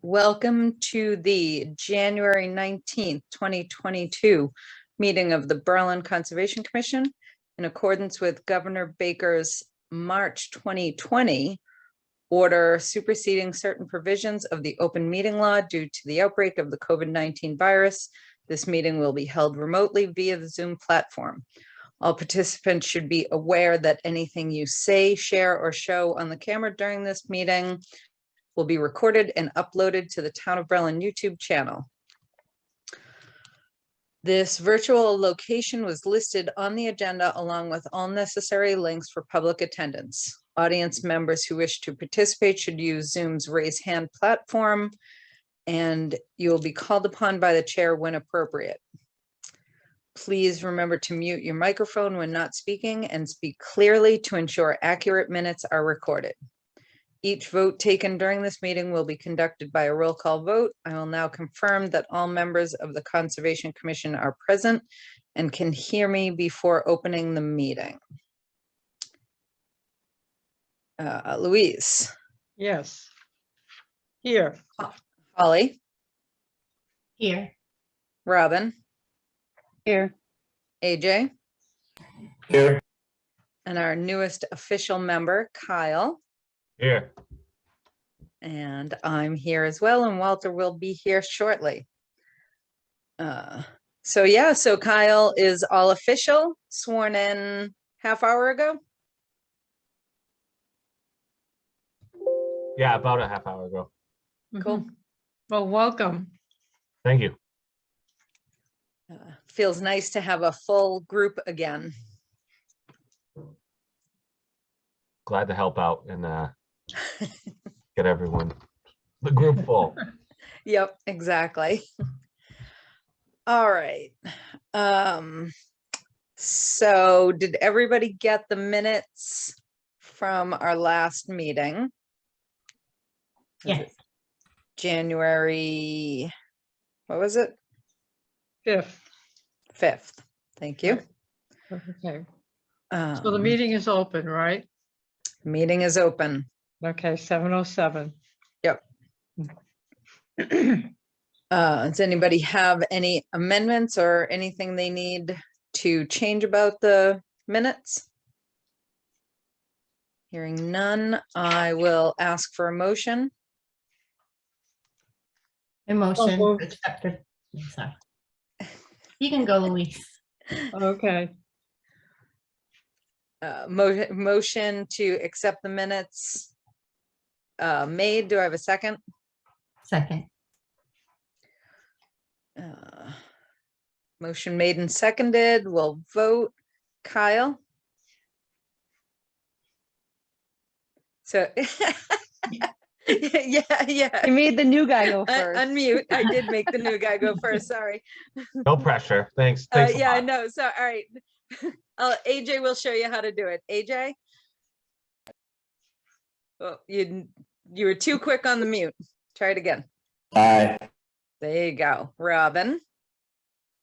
Welcome to the January 19th, 2022 meeting of the Berlin Conservation Commission in accordance with Governor Baker's March 2020 order superseding certain provisions of the open meeting law due to the outbreak of the COVID-19 virus. This meeting will be held remotely via the Zoom platform. All participants should be aware that anything you say, share, or show on the camera during this meeting will be recorded and uploaded to the Town of Berlin YouTube channel. This virtual location was listed on the agenda along with all necessary links for public attendance. Audience members who wish to participate should use Zoom's raise hand platform, and you will be called upon by the chair when appropriate. Please remember to mute your microphone when not speaking and speak clearly to ensure accurate minutes are recorded. Each vote taken during this meeting will be conducted by a roll call vote. I will now confirm that all members of the Conservation Commission are present and can hear me before opening the meeting. Louise. Yes. Here. Holly. Here. Robin. Here. AJ. Here. And our newest official member, Kyle. Here. And I'm here as well, and Walter will be here shortly. So Kyle is all official, sworn in half hour ago. Yeah, about a half hour ago. Cool. Well, welcome. Thank you. Feels nice to have a full group again. Glad to help out and get everyone, the group full. Yep, exactly. All right. So did everybody get the minutes from our last meeting? Yes. January, what was it? 5th. Thank you. Okay. So the meeting is open, right? Meeting is open. Okay, 7:07. Yep. Does anybody have any amendments or anything they need to change about the minutes? Hearing none, I will ask for a motion. Emotion. moved. Accepted. Sorry. You can go, Louise. Okay. Motion to accept the minutes made. Do I have a second? Second. Motion made and seconded. We'll vote. Kyle? So, yeah. You made the new guy go first. Unmute. I did make the new guy go first. Sorry. No pressure. Thanks. Thanks a Yeah, I lot. know. So, all right. AJ will show you how to do it. AJ? Well, you were too quick on the mute. Try it again. Aye. There you go. Robin?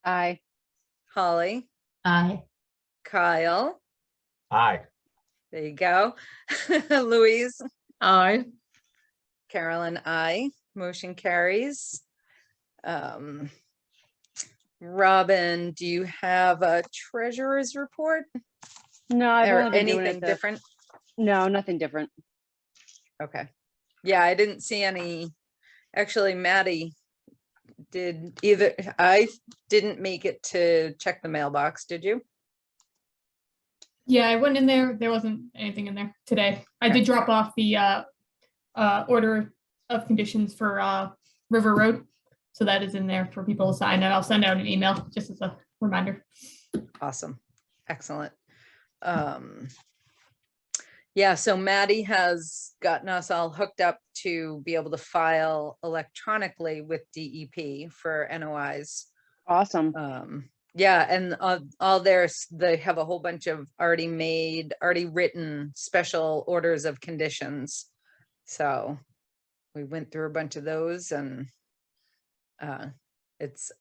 Aye. Holly? Aye. Kyle? Aye. There you go. Louise? Aye. Carolyn, aye. Motion carries. Robin, do you have a treasurer's report No, I've or only been doing anything it different? No, nothing different. Okay. Yeah, I didn't see any. Actually, Maddie did either. I didn't make it to check the mailbox. Did you? Yeah, I went in there. There wasn't anything in there today. I did drop off the order of conditions for River Road. So that is in there for people to sign, and I'll send out an email just as a reminder. Awesome. Excellent. Yeah, so Maddie has gotten us all hooked up to be able to file electronically with DEP for NOIs. Awesome. Yeah, and all theirs, they have a whole bunch of already written special orders of conditions. So we went through a bunch of those, and it's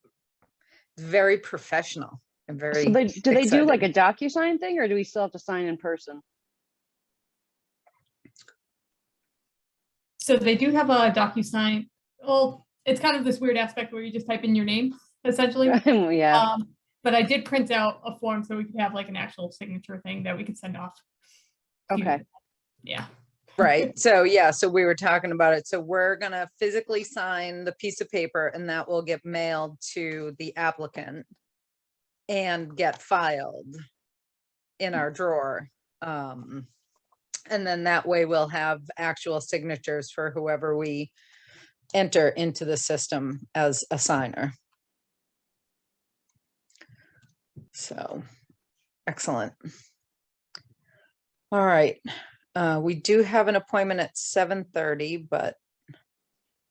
very professional and very So do they do like a excited. DocuSign thing, or do we still have to sign in person? So they do have a DocuSign well, it's kind of this weird aspect where you just type in your name, essentially. Yeah, But I did print out a form so we could have like an actual signature thing that we could send off. to you. okay. Yeah. Right. So yeah, so we were talking about it. So we're gonna physically sign the piece of paper and that will get mailed to the applicant and get filed in our drawer. And then that way we'll have actual signatures for whoever we enter into the system as a signer. So, excellent. All right. We do have an appointment at 7:30, but I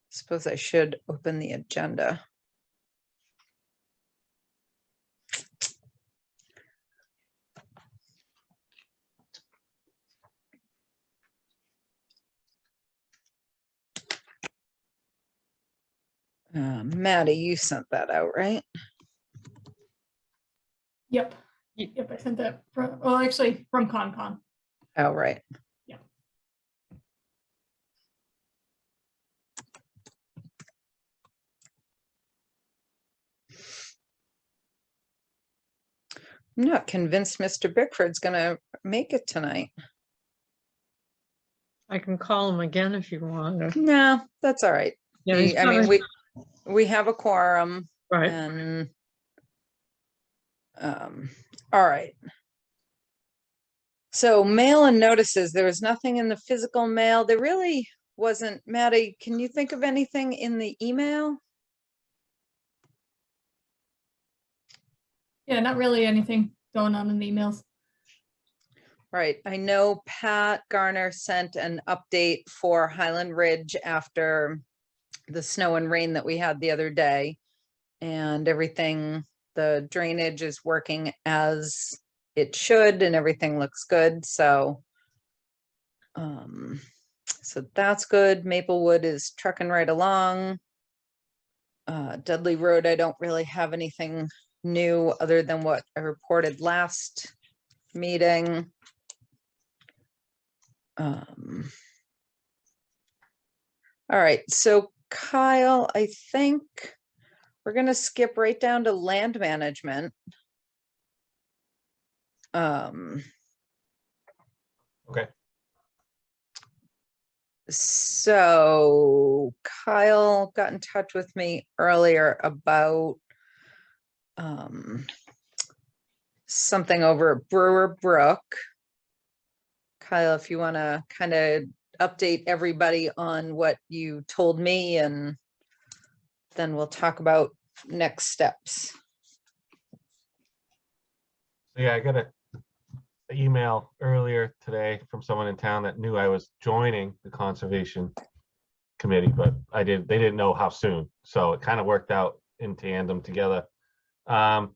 suppose I should open the agenda. Maddie, you sent that out, right? Yep. Yep. I sent that from, well, actually from ConCon. Oh, right. Yeah. I'm not convinced Mr. Bickford's gonna make it tonight. I can call him again if you want. No, that's all right. Yeah, he's I mean, coming. we have a quorum Right. and all right. So mail and notices, there was nothing in the physical mail. There really wasn't. Maddie, can you think of anything in the email? Yeah, not really anything going on in the emails. Right. I know Pat Garner sent an update for Highland Ridge after the snow and rain that we had the other day. And everything, the drainage is working as it should and everything looks good. So, so that's good. Maplewood is trucking right along. Dudley Road, I don't really have anything new other than what I reported last meeting. All right, so Kyle, I think we're gonna skip right down to land management. Okay. So Kyle got in touch with me earlier about something over at Brewer Brook. Kyle, if you want to kind of update everybody on what you told me, and then we'll talk about next steps. So yeah, I got an email earlier today from someone in town that knew I was joining the conservation committee, but they didn't know how soon. So it kind of worked out in tandem together. I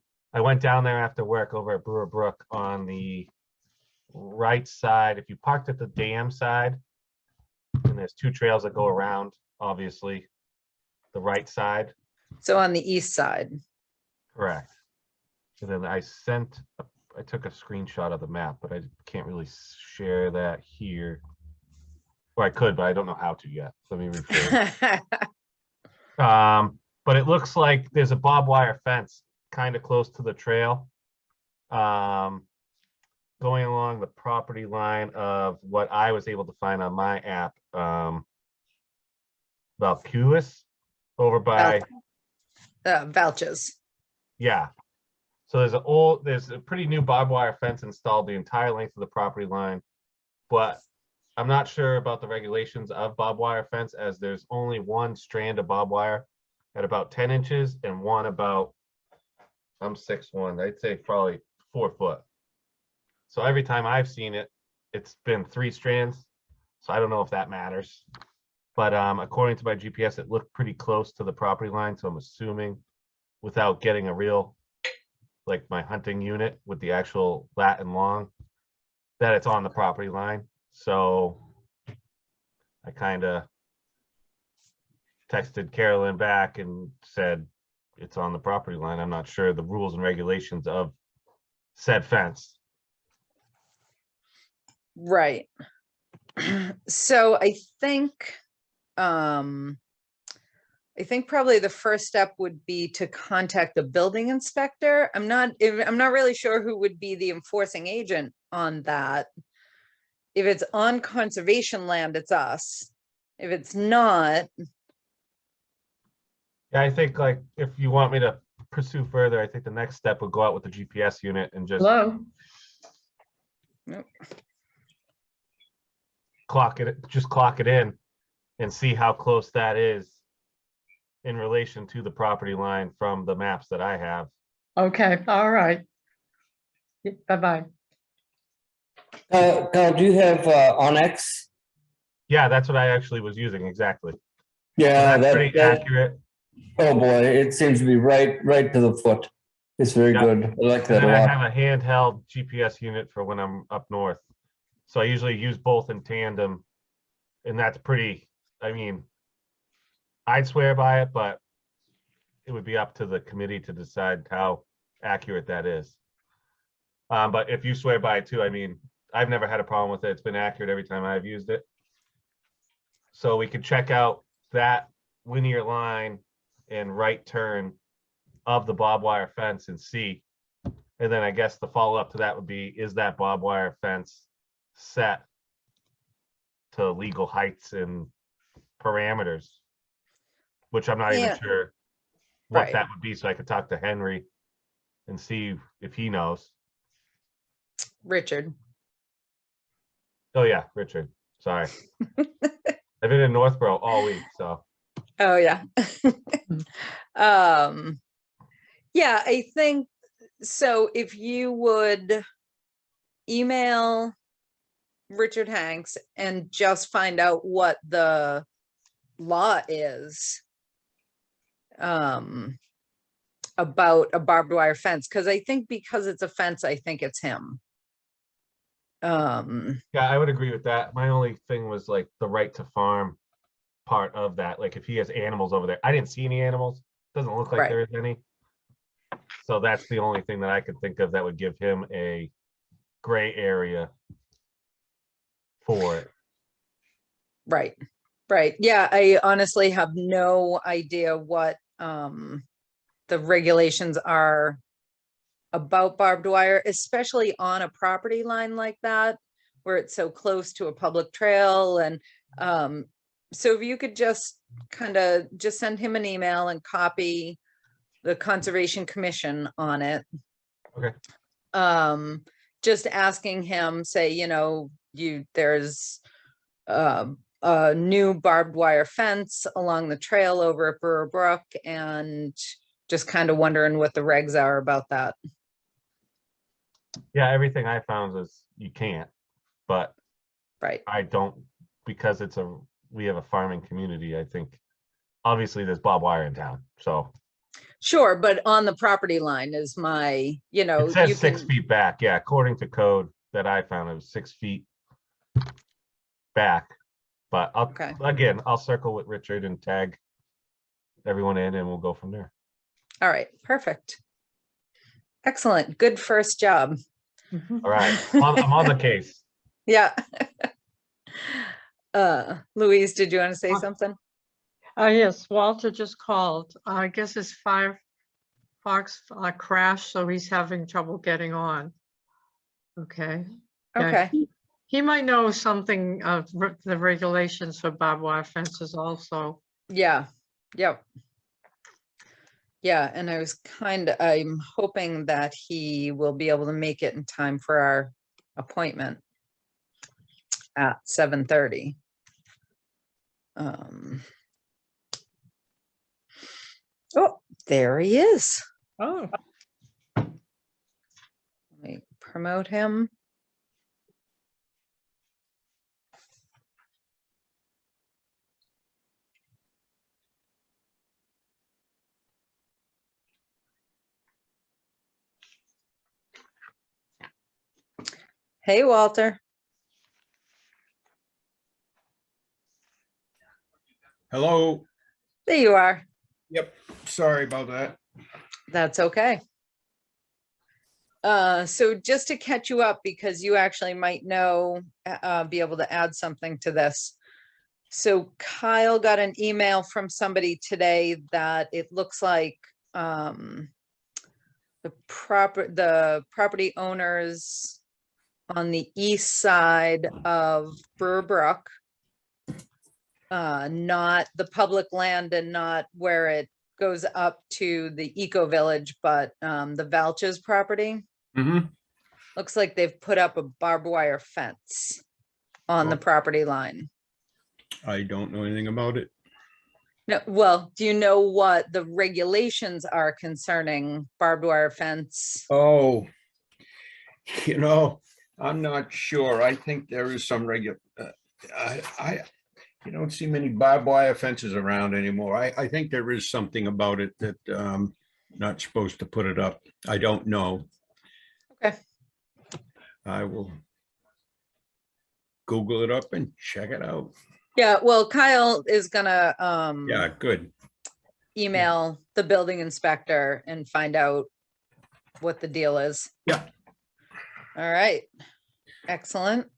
went down there after work over at Brewer Brook on the right side. If you parked at the dam side, and there's two trails that go around, obviously, the right side. So on the east side. Correct. And then I took a screenshot of the map, but I can't really share that here. Or I could, but I don't know how to yet. Let me rephrase. But it looks like there's a barbed wire fence kind of close to the trail. Going along the property line of what I was able to find on my app, Valpuis, over by, Vouches. yeah. So there's a pretty new barbed wire fence installed the entire length of the property line, but I'm not sure about the regulations of barbed wire fence, as there's only one strand of barbed wire at about 10 inches and one about, I'm 6'1", I'd say probably 4 foot. So every time I've seen it, it's been 3 strands. So I don't know if that matters. But according to my GPS, it looked pretty close to the property line. So I'm assuming, without getting a real, like my hunting unit with the actual lat and long, that it's on the property line. So I kind of texted Carolyn back and said, it's on the property line. I'm not sure the rules and regulations of said fence. Right. So I think I think probably the first step would be to contact the building inspector. I'm not really sure who would be the enforcing agent on that. If it's on conservation land, it's us. If it's not, Yeah, I think like if you want me to pursue further, I think the next step would go out with the GPS unit and just Hello? clock it in and see how close that is in relation to the property line from the maps that I have. Okay, all right. Bye-bye. Kyle, do you have Onyx? Yeah, that's what I actually was using, exactly. So Yeah, that's pretty that, accurate. oh boy, it seems to be right to the foot. It's very Yeah. good. I like And that then a I lot. have a handheld GPS unit for when I'm up north. So I usually use both in tandem. And that's pretty, I mean, I'd swear by it, but it would be up to the committee to decide how accurate that is. But if you swear by it too, I mean, I've never had a problem with it. It's been accurate every time I've used it. So we could check out that linear line and right turn of the barbed wire fence and see. And then I guess the follow-up to that would be, is that barbed wire fence set to legal heights and parameters? Which I'm not even Yeah. sure what Right. that would be, so I could talk to Henry and see if he knows. Richard. Oh yeah, Richard, sorry. I've been in Northborough all week, so. Oh, yeah. Yeah, I think, so if you would email Richard Hanks and just find out what the law is about a barbed wire fence, because I think because it's a fence, I think it's him. Yeah, I would agree with that. My only thing was like the right to farm part of that. Like if he has animals over there, I didn't see any animals. Doesn't look like Right. there is any. So that's the only thing that I could think of that would give him a gray area for it. Right, right. Yeah, I honestly have no idea what the regulations are about barbed wire, especially on a property line like that, where it's so close to a public trail. And so if you could just kind of just send him an email and copy the Conservation Commission on it. Okay. Just asking him, say, you know, there's a new barbed wire fence along the trail over at Brewer Brook, and just kind of wondering what the regs are about that. Yeah, everything I found is you can't, but Right, I don't, because we have a farming community, I think. Obviously there's barbed wire in town, so. sure, but on the property line is my, you know, It says you 6 can, feet back, yeah, according to code that I found, it was 6 feet back. But Okay. I'll circle with Richard and tag everyone in and we'll go from there. all right, perfect. Excellent, good first job. All right, I'm on the case. Yeah. Louise, did you want to say Uh, something? Yes, Walter just called. I guess his Firefox crashed, so he's having trouble getting on. Okay. Yeah, Okay, He might know something of the regulations for barbed wire fences also. yeah, yep. Yeah, and I'm hoping that he will be able to make it in time for our appointment at 7:30. Oh, there he is. Oh, Let me promote him. Hey, Walter. Hello. There you are. Yep. Sorry about that. That's okay. So just to catch you up, because you actually might know, be able to add something to this. So Kyle got an email from somebody today that it looks like the property owners on the east side of Brewer Brook, not the public land and not where it goes up to the Eco Village, but the Valches property. Mhm. Looks like they've put up a barbed wire fence on the Oh. property line. I don't know anything about it. No, well, do you know what the regulations are concerning barbed wire fence? Oh, I'm not sure. I think there is some you don't see many barbed wire fences around anymore. I think there is something about it that not supposed to put it up. I don't know. Okay. I will Google it up and check it out. Yeah, well, Kyle is gonna Yeah, good. email the building inspector and find out what the deal is. Yeah. All right, excellent.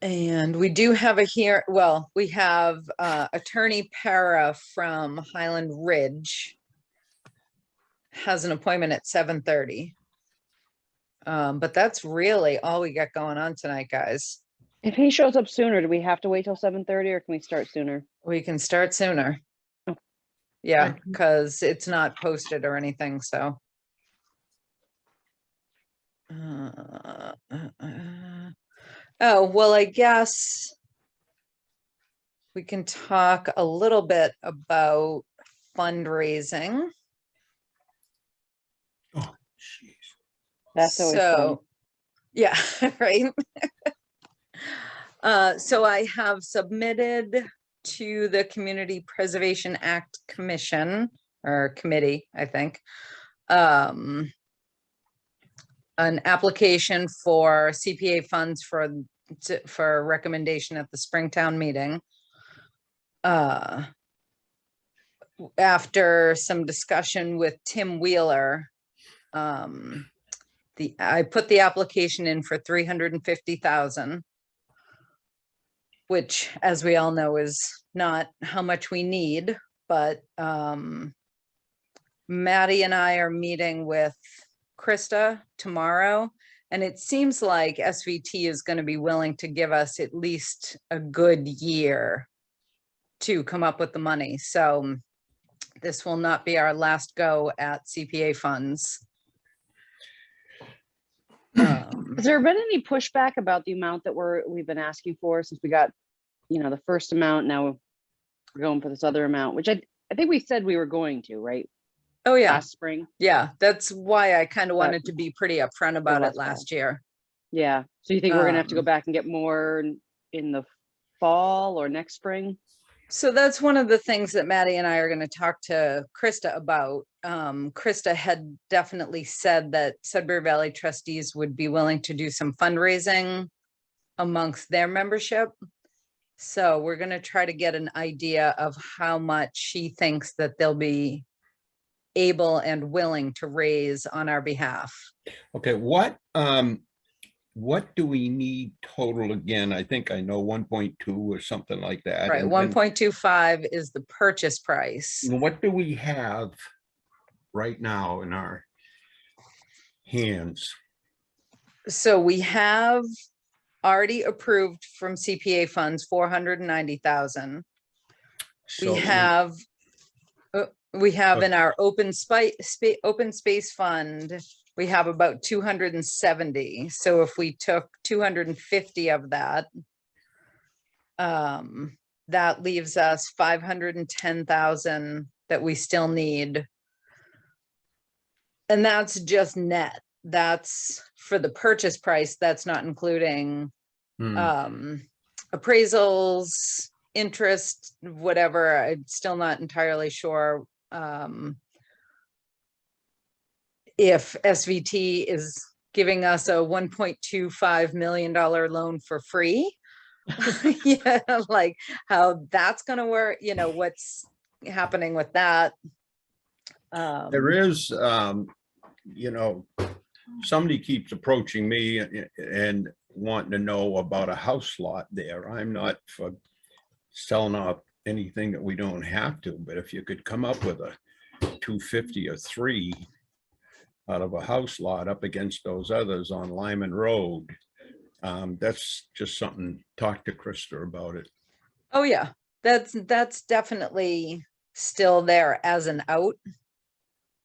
And we do have we have Attorney Para from Highland Ridge has an appointment at 7:30. But that's really all we got going on tonight, guys. If he shows up sooner, do we have to wait till 7:30 or can we start sooner? We can start sooner. Okay. Yeah, because it's not posted or anything, so. Oh, well, I guess we can talk a little bit about fundraising. Oh, jeez. That's always fun. So, yeah, right. So I have submitted to the Community Preservation Act Commission or committee, I think, an application for CPA funds for recommendation at the Springtown meeting. After some discussion with Tim Wheeler, I put the application in for 350,000, which, as we all know, is not how much we need, but Maddie and I are meeting with Krista tomorrow, and it seems like SVT is going to be willing to give us at least a good year to come up with the money. So this will not be our last go at CPA funds. Has there been any pushback about the amount that we've been asking for since we got, the first amount? Now we're going for this other amount, which I think we said we were going to, right? Oh, yeah. Last spring. Yeah, that's why I kind of wanted to be pretty upfront about it last year. Yeah. So you think we're gonna have to go back and get more in the fall or next spring? So that's one of the things that Maddie and I are going to talk to Krista about. Krista had definitely said that Sudbury Valley trustees would be willing to do some fundraising amongst their membership. So we're going to try to get an idea of how much she thinks that they'll be able and willing to raise on our behalf. Okay, what do we need total again? I think I know 1.2 or something like that. Right, And 1.25 is the purchase price. what do we have right now in our hands? So we have already approved from CPA funds 490,000. So We have in our open space fund, we have about 270. So if we took 250 of that, that leaves us 510,000 that we still need. And that's just net. That's for the purchase price. That's not including appraisals, interest, whatever. I'm still not entirely sure if SVT is giving us a $1.25 million loan for free. Yeah, like how that's going to work, what's happening with that. there is, somebody keeps approaching me and wanting to know about a house lot there. I'm not for selling off anything that we don't have to, but if you could come up with a 250 or 3 out of a house lot up against those others on Lyman Road, that's just something, talk to Krista about it. Oh, yeah, that's definitely still there as an out.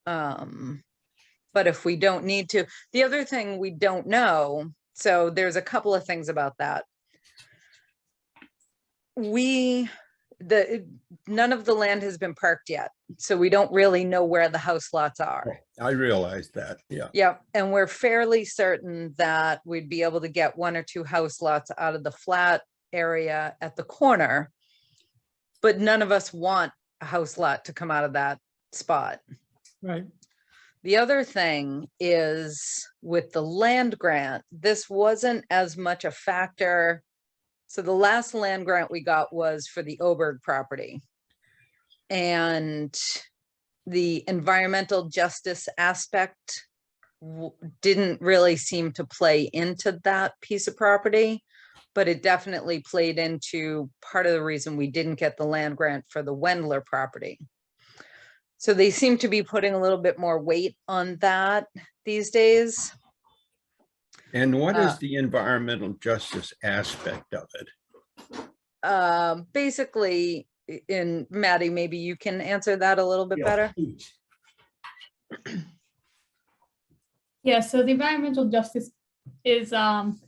But if we don't need to, the other thing we don't know, so there's a couple of things about that. None of the land has been parked yet, so we don't really know where the house lots are. I realize that, yeah. Yep, and we're fairly certain that we'd be able to get 1 or 2 house lots out of the flat area at the corner. But none of us want a house lot to come out of that spot. Right. The other thing is with the land grant, this wasn't as much a factor. So the last land grant we got was for the Oberg property. And the environmental justice aspect didn't really seem to play into that piece of property, but it definitely played into part of the reason we didn't get the land grant for the Wendler property. So they seem to be putting a little bit more weight on that these days. And what is the environmental justice aspect of it? Basically, in Maddie, maybe you can answer that a little bit better. Yeah, so the environmental justice is some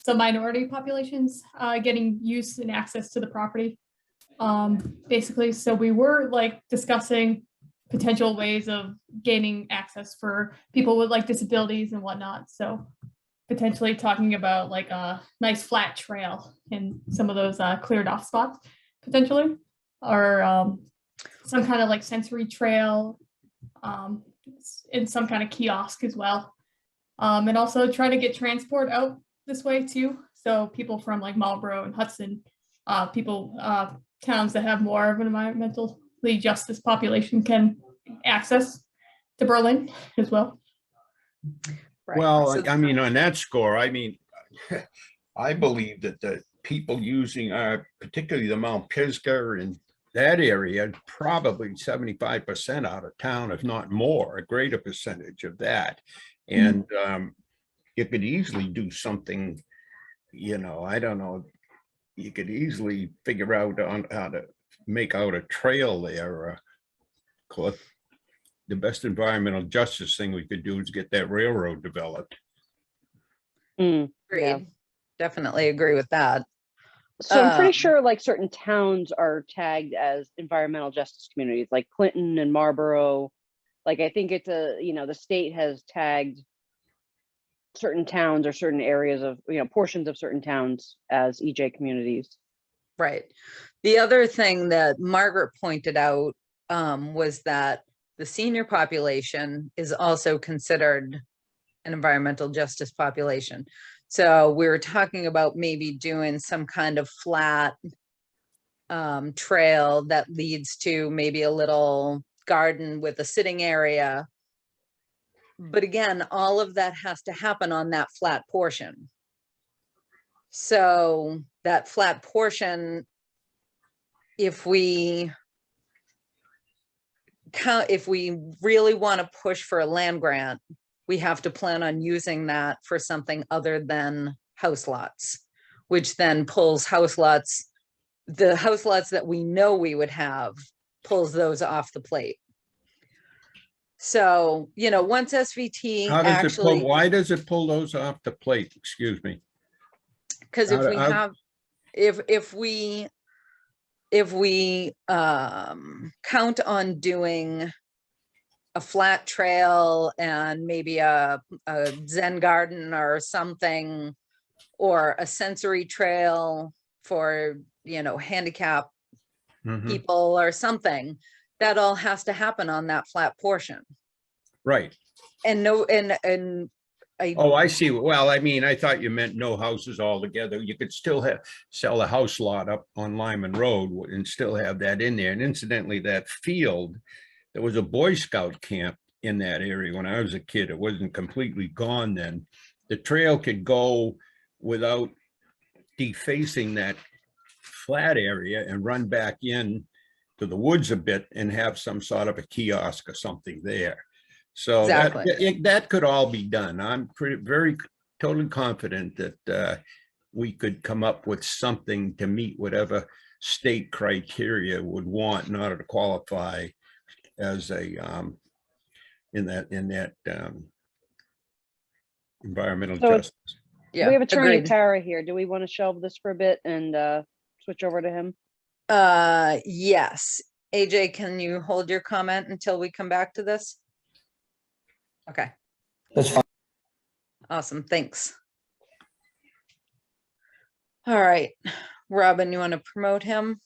minority populations getting use and access to the property. Basically, so we were like discussing potential ways of gaining access for people with like disabilities and whatnot. So potentially talking about like a nice flat trail in some of those cleared off spots potentially, or some kind of like sensory trail in some kind of kiosk as well. And also try to get transport out this way too. So people from like Marlborough and Hudson, towns that have more of an environmentally justice population can access to Berlin as well. Right. Well, So- I mean, on that score, I mean, I believe that the people using particularly the Mount Pisgah and that area, probably 75% out of town, if not more, a greater percentage of that. And you could easily do something, you know, I don't know, you could easily figure out on how to make out a trail there. The best environmental justice thing we could do is get that railroad developed. Yeah. Agreed. Definitely agree with that. So I'm pretty Um, sure like certain towns are tagged as environmental justice communities, like Clinton and Marlborough. Like I think it's the state has tagged certain towns or certain areas of, portions of certain towns as EJ communities. Right. The other thing that Margaret pointed out was that the senior population is also considered an environmental justice population. So we were talking about maybe doing some kind of flat trail that leads to maybe a little garden with a sitting area. But again, all of that has to happen on that flat portion. So that flat portion, if we really want to push for a land grant, we have to plan on using that for something other than house lots, which then pulls house lots, the house lots that we know we would have, pulls those off the plate. So, once SVT How does it pull, actually, why does it pull those off the plate? Excuse me. because if we have, if we count on doing a flat trail and maybe a Zen garden or something, or a sensory trail for, handicap people or something, that all has to happen on that flat portion. Right. And Oh, I see. Well, I mean, I thought you meant no houses altogether. You could still sell a house lot up on Lyman Road and still have that in there. And incidentally, that field, there was a Boy Scout camp in that area when I was a kid. It wasn't completely gone then. The trail could go without defacing that flat area and run back in to the woods a bit and have some sort of a kiosk or something there. So that could all be done. I'm very totally confident that we could come up with something to meet whatever state criteria would want in order to qualify as a in that environmental So it's- justice. Yeah, We have Attorney agreed. Tara here. Do we want to shelve this for a bit and switch over to him? Yes. AJ, can you hold your comment until we come back to this? Okay, That's fine. awesome, thanks. All right, Robin, you want to promote him?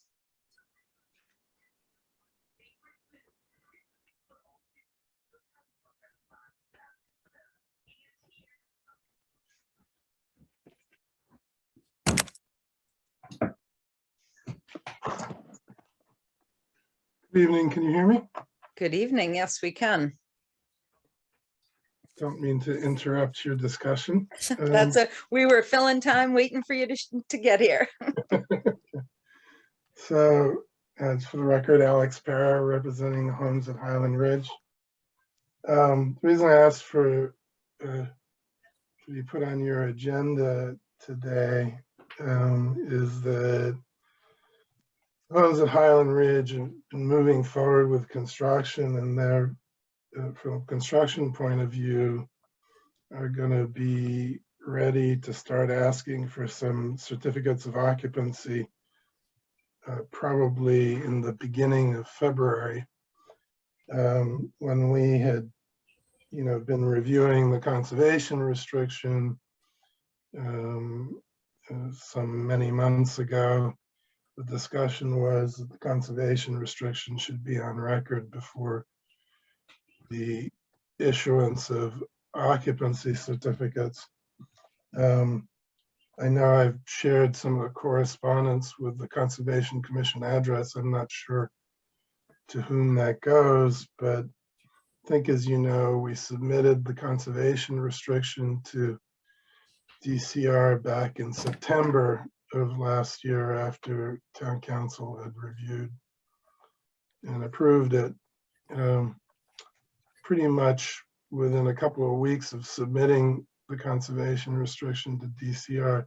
Good evening, can you hear me? Good evening, yes, we can. Don't mean to interrupt your discussion. We were filling time waiting for you to get here. So, as for the record, Alex Parra, representing the homes at Highland Ridge. The reason I asked for to be put on your agenda today is that homes at Highland Ridge have been moving forward with construction, and they're from a construction point of view, are going to be ready to start asking for some certificates of occupancy, probably in the beginning of February. When we had, been reviewing the conservation restriction many months ago, the discussion was that the conservation restriction should be on record before the issuance of occupancy certificates. I know I've shared some of the correspondence with the Conservation Commission address. I'm not sure to whom that goes, but I think, as you know, we submitted the conservation restriction to DCR back in September of last year after Town Council had reviewed and approved it. Pretty much within a couple of weeks of submitting the conservation restriction to DCR,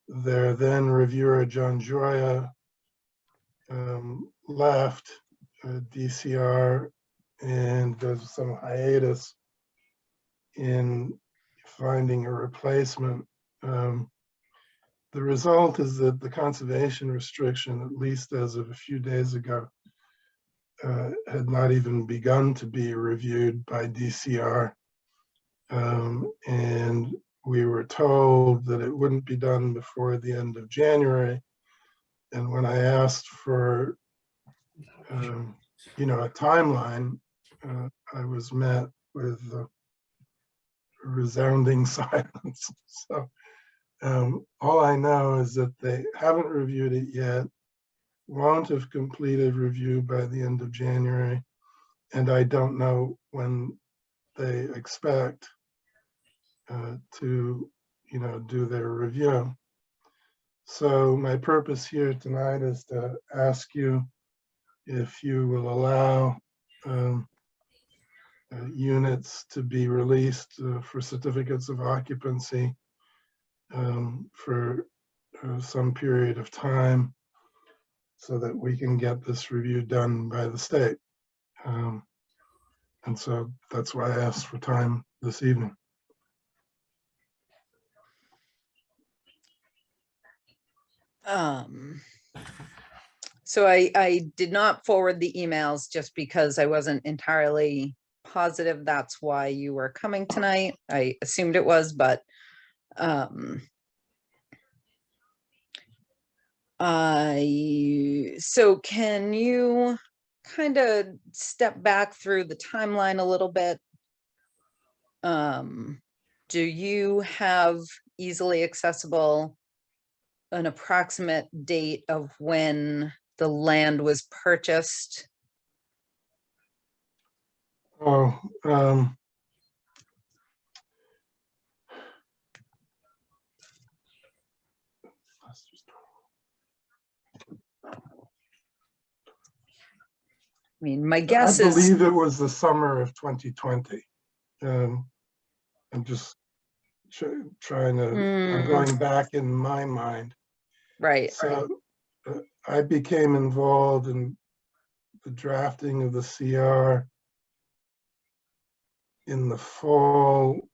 their then reviewer, John Joya, left DCR, and there's some hiatus in finding a replacement. The result is that the conservation restriction, at least as of a few days ago, had not even begun to be reviewed by DCR. And we were told that it wouldn't be done before the end of January. And when I asked for, a timeline, I was met with a resounding silence. So all I know is that they haven't reviewed it yet, won't have completed review by the end of January, and I don't know when they expect to, do their review. So my purpose here tonight is to ask you if you will allow units to be released for certificates of occupancy for some period of time, so that we can get this review done by the state. And so that's why I asked for time this evening. So I did not forward the emails just because I wasn't entirely positive that's why you were coming tonight. I assumed it was, but so can you kind of step back through the timeline a little bit? Do you have easily accessible an approximate date of when the land was purchased? Oh, mean, my I guess is, believe it was the summer of 2020. I'm just trying to, I'm going back in my mind. right, So I became involved in the drafting of the CR in the fall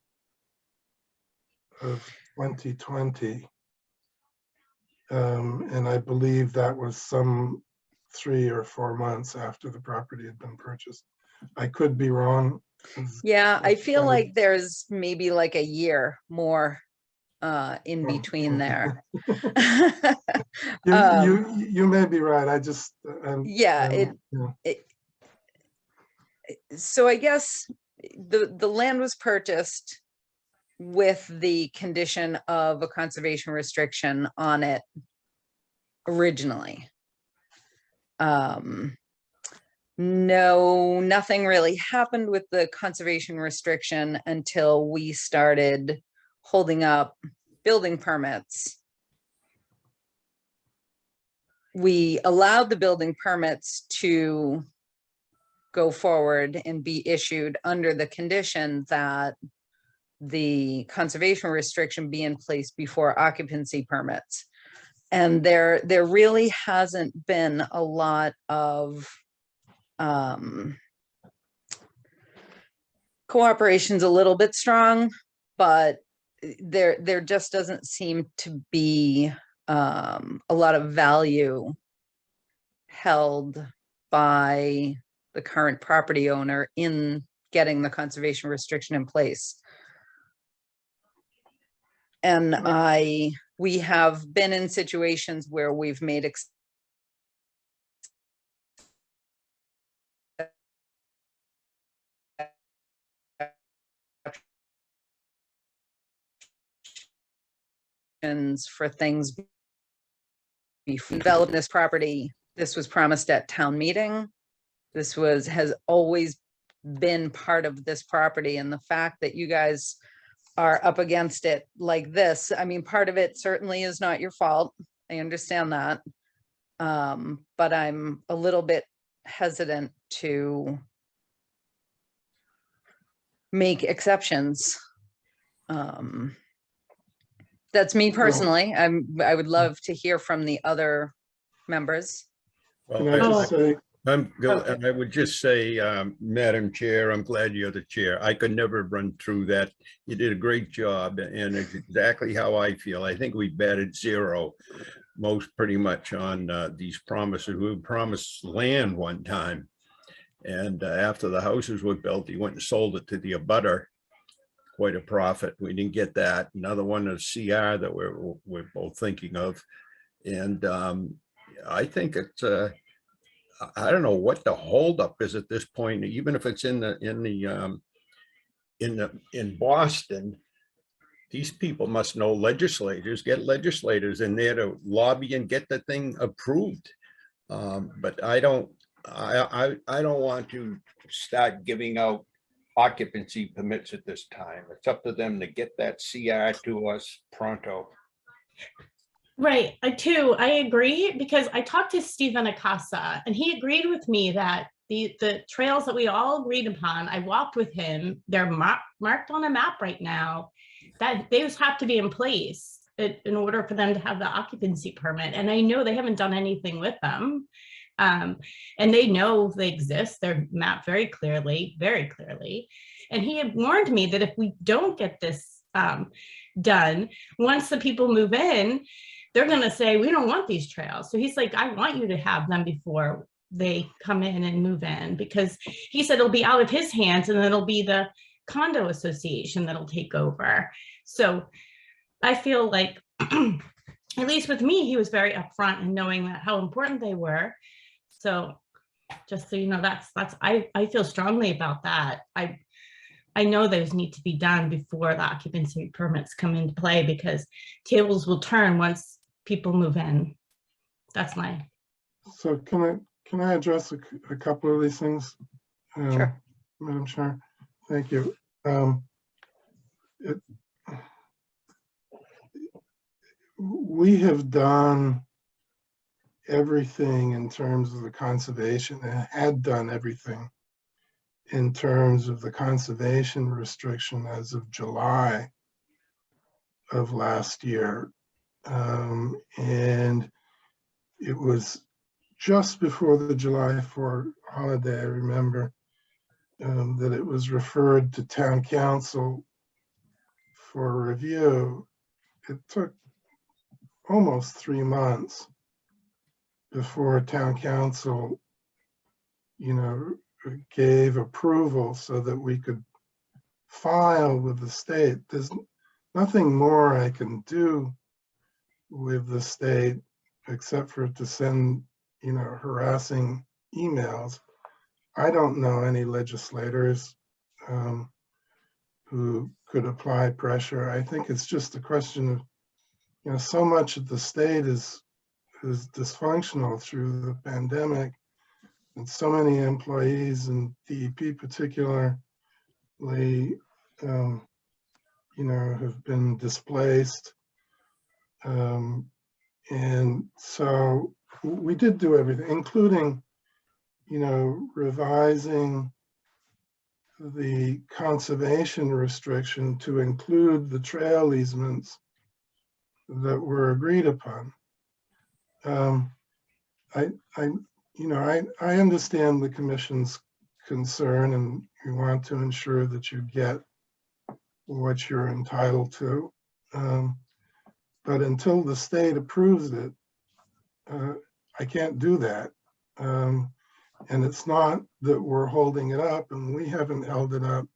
of 2020. And I believe that was some 3 or 4 months after the property had been purchased. I could be wrong. yeah, I feel Kind of- like there's maybe like a year more in Oh, between there. You may be right. I just, Yeah, yeah. so I guess the land was purchased with the condition of a conservation restriction on it originally. No, nothing really happened with the conservation restriction until we started holding up building permits. We allowed the building permits to go forward and be issued under the condition that the conservation restriction be in place before occupancy permits. And there really hasn't been a lot of cooperation's a little bit strong, but there just doesn't seem to be a lot of value held by the current property owner in getting the conservation restriction in place. And we have been in situations where we've made for things before developing this property. This was promised at town meeting. This has always been part of this property, and the fact that you guys are up against it like this, I mean, part of it certainly is not your fault. I understand that. But I'm a little bit hesitant to make exceptions. That's me personally. I would love to hear from the other members. Well, Can I just say, And I would just say, Madam Chair, I'm glad you're the chair. I could never run through that. You did a great job, and it's exactly how I feel. I think we batted zero, most pretty much on these promises. We promised land one time, and after the houses were built, he went and sold it to the abutter. Quite a profit. We didn't get that. Another one is CR that we're both thinking of, and I think it's. I don't know what the holdup is at this point, even if it's in Boston. These people must know legislators, get legislators in there to lobby and get the thing approved. But I don't want to start giving out occupancy permits at this time. It's up to them to get that CR to us pronto. Right, I agree, because I talked to Stephen Acasa and he agreed with me that the trails that we all agreed upon, I walked with him, they're marked on a map right now, that those have to be in place in order for them to have the occupancy permit. And I know they haven't done anything with them. And they know they exist, they're mapped very clearly. And he had warned me that if we don't get this done, once the people move in, they're going to say, we don't want these trails. So he's like, I want you to have them before they come in and move in, because he said it'll be out of his hands and then it'll be the condo association that'll take over. So I feel like, at least with me, he was very upfront in knowing that how important they were. So just so you know, I feel strongly about that. I know those need to be done before the occupancy permits come into play, because tables will turn once people move in. That's my. so can I address a couple of these things? Sure. Madam Chair, thank you. We have done everything in terms of the conservation, and had done everything in terms of the conservation restriction as of July of last year. And it was just before the July 4th holiday, I remember, that it was referred to town council for review. It took almost 3 months before town council, gave approval so that we could file with the state. There's nothing more I can do with the state except for to send, harassing emails. I don't know any legislators who could apply pressure. I think it's just a question of, so much of the state is dysfunctional through the pandemic, and so many employees and DEP particularly, have been displaced. And so we did do everything, including, revising the conservation restriction to include the trail easements that were agreed upon. I understand the commission's concern, and you want to ensure that you get what you're entitled to. But until the state approves it, I can't do that. And it's not that we're holding it up, and we haven't held it up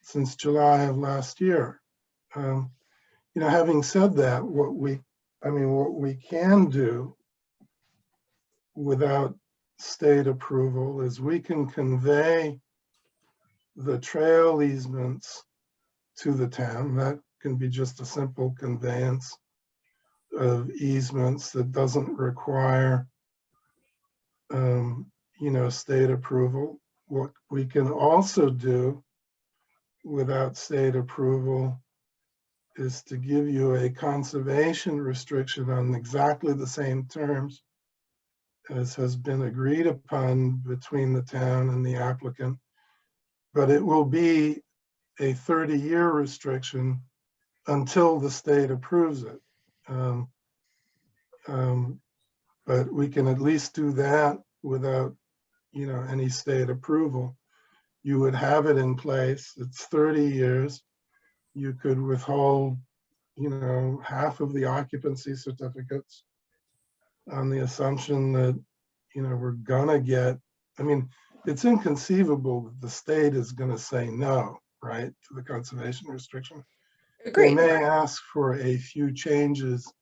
since July of last year. Having said that, what we can do without state approval is we can convey the trail easements to the town. That can be just a simple conveyance of easements that doesn't require state approval. What we can also do without state approval is to give you a conservation restriction on exactly the same terms as has been agreed upon between the town and the applicant, but it will be a 30-year restriction until the state approves it. But we can at least do that without, any state approval. You would have it in place. It's 30 years. You could withhold, half of the occupancy certificates on the assumption that, we're gonna get, it's inconceivable that the state is gonna say no, right, to the conservation restriction. They Agreed. may ask for a few changes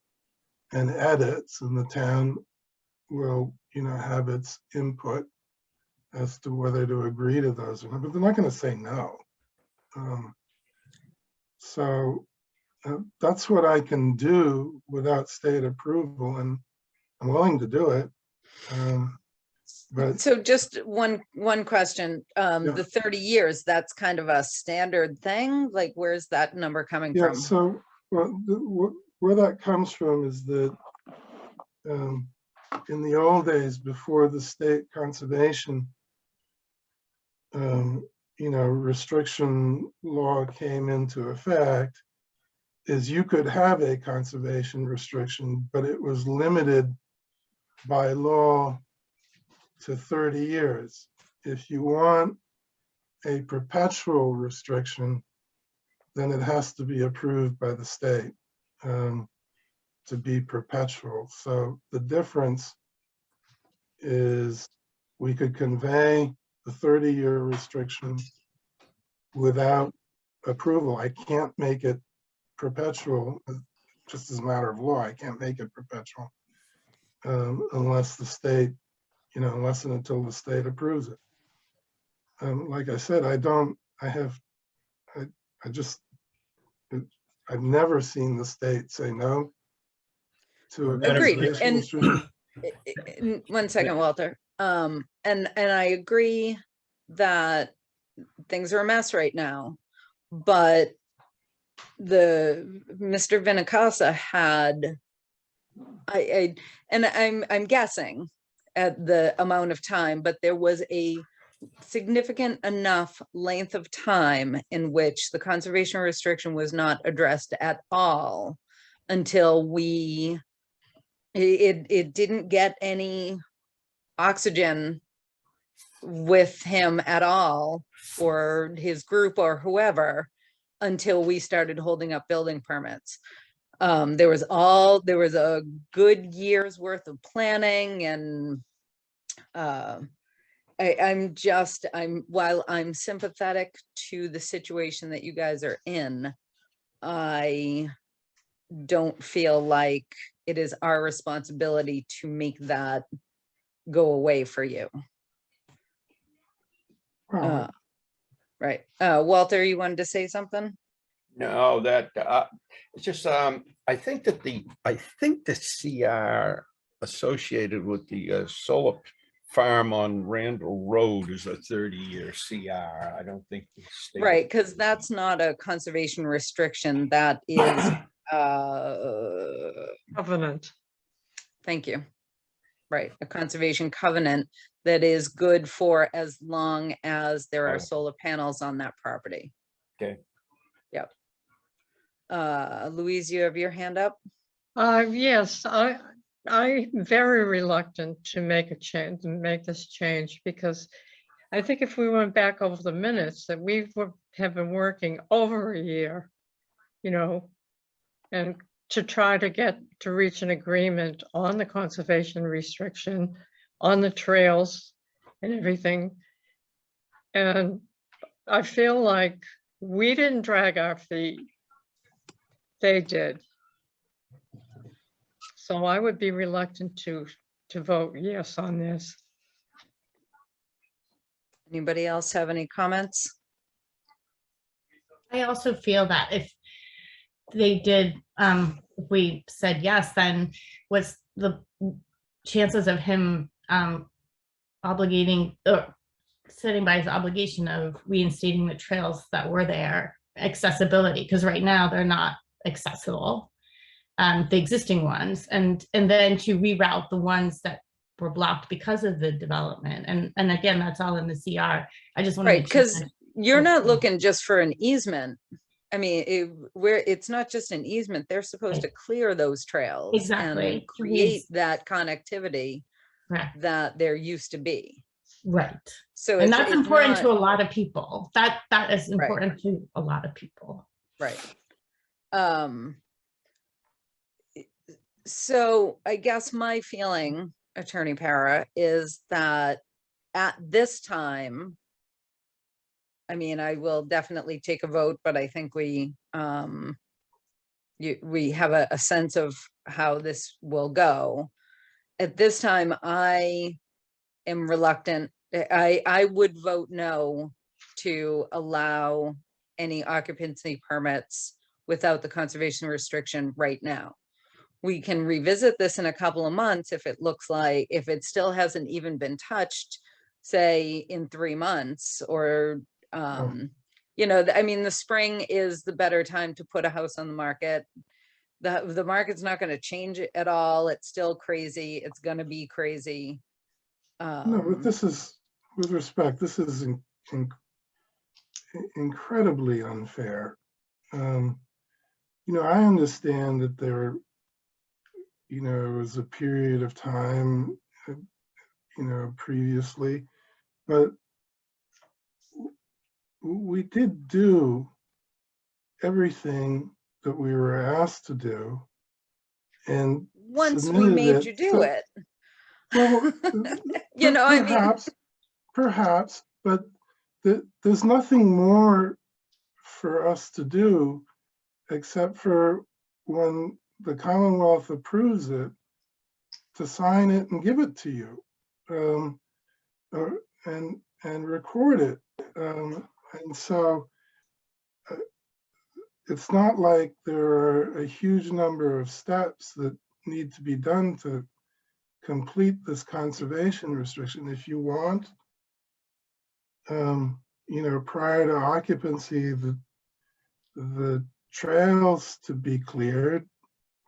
and edits, and the town will, have its input as to whether to agree to those or not, but they're not gonna say no. So that's what I can do without state approval, and I'm willing to do it. But So just one question, the 30 years, that's kind of a standard thing? Like, where's that number coming yeah, from? so where that comes from is that in the old days, before the state conservation restriction law came into effect, is you could have a conservation restriction, but it was limited by law to 30 years. If you want a perpetual restriction, then it has to be approved by the state to be perpetual. So the difference is we could convey the 30-year restriction without approval. I can't make it perpetual, just as a matter of law. I can't make it perpetual unless the state, unless and until the state approves it. Like I said, I've never seen the state say no to a Agreed. conservation And restriction. one second, Walter. And I agree that things are a mess right now, but Mr. Vinicasa had I'm guessing at the amount of time, but there was a significant enough length of time in which the conservation restriction was not addressed at all until it didn't get any oxygen with him at all, or his group or whoever, until we started holding up building permits. There was a good year's worth of planning, and while I'm sympathetic to the situation that you guys are in, I don't feel like it is our responsibility to make that go away for you. Well, Right. Walter, you wanted to say something? No, that, it's just, I think that the CR associated with the solar farm on Randall Road is a 30-year CR. I don't think. the state- Right, because that's not a conservation restriction. That is, Covenant. thank you. Right, a conservation covenant that is good for as long as there are Oh. solar panels on that property. Okay. Yep. Louise, you have your hand up? Yes, I'm very reluctant to make a change, to make this change, because I think if we went back over the minutes that have been working over a year, you know, and to try to reach an agreement on the conservation restriction, on the trails and everything. And I feel like we didn't drag our feet. They did. So I would be reluctant to vote yes on this. Anybody else have any comments? I also feel that if they did, if we said yes, then what's the chances of him obligating or setting by his obligation of reinstating the trails that were there, accessibility, because right now they're not accessible, the existing ones, and then to reroute the ones that were blocked because of the development. And again, that's all in the CR. I just want to Right, make sure because that- you're not looking just for an easement. I mean, it's not just an easement. They're supposed to clear those trails Exactly. and create that connectivity Correct. that there used to be. Right. So And it's that's important not, to a lot of people. That is Right. important to a lot of people. right. So I guess my feeling, Attorney Para, is that at this time, I mean, I will definitely take a vote, but I think we have a sense of how this will go. At this time, I am reluctant. I would vote no to allow any occupancy permits without the conservation restriction right now. We can revisit this in a couple of months if it looks like, if it still hasn't even been touched, say in 3 months, or you know, I mean, the spring is the better time to put a house on the market. The market's not going to change at all. It's still crazy. It's going to be crazy. No, but this is, with respect, this is incredibly unfair. You know, I understand that there, you know, was a period of time, you know, previously, but we did do everything that we were asked to do, and Once we submitted made you do so- it. Well, You know, I mean, perhaps, but there's nothing more for us to do except for when the Commonwealth approves it, to sign it and give it to you, and record it. And so it's not like there are a huge number of steps that need to be done to complete this conservation restriction. If you want, you know, prior to occupancy, the trails to be cleared,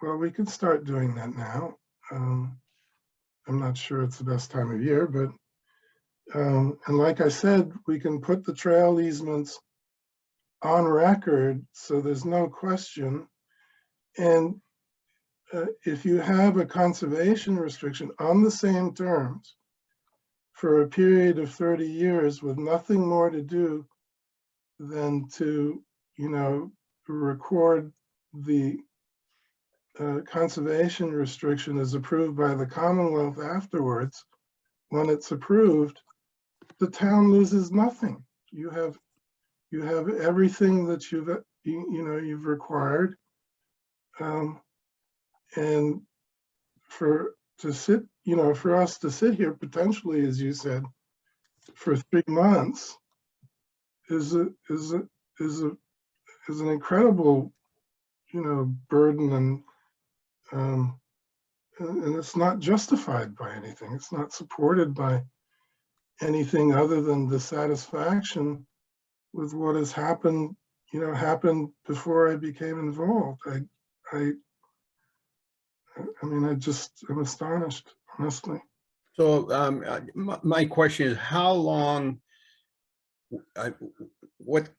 well, we could start doing that now. I'm not sure it's the best time of year, but, and like I said, we can put the trail easements on record, so there's no question. And if you have a conservation restriction on the same terms for a period of 30 years with nothing more to do than to, record the conservation restriction is approved by the Commonwealth afterwards, when it's approved, the town loses nothing. You have everything that you've required. And for us to sit here potentially, as you said, for 3 months is an incredible, burden, and it's not justified by anything. It's not supported by anything other than dissatisfaction with what has happened before I became involved. I'm astonished, honestly. So my question is, how long, what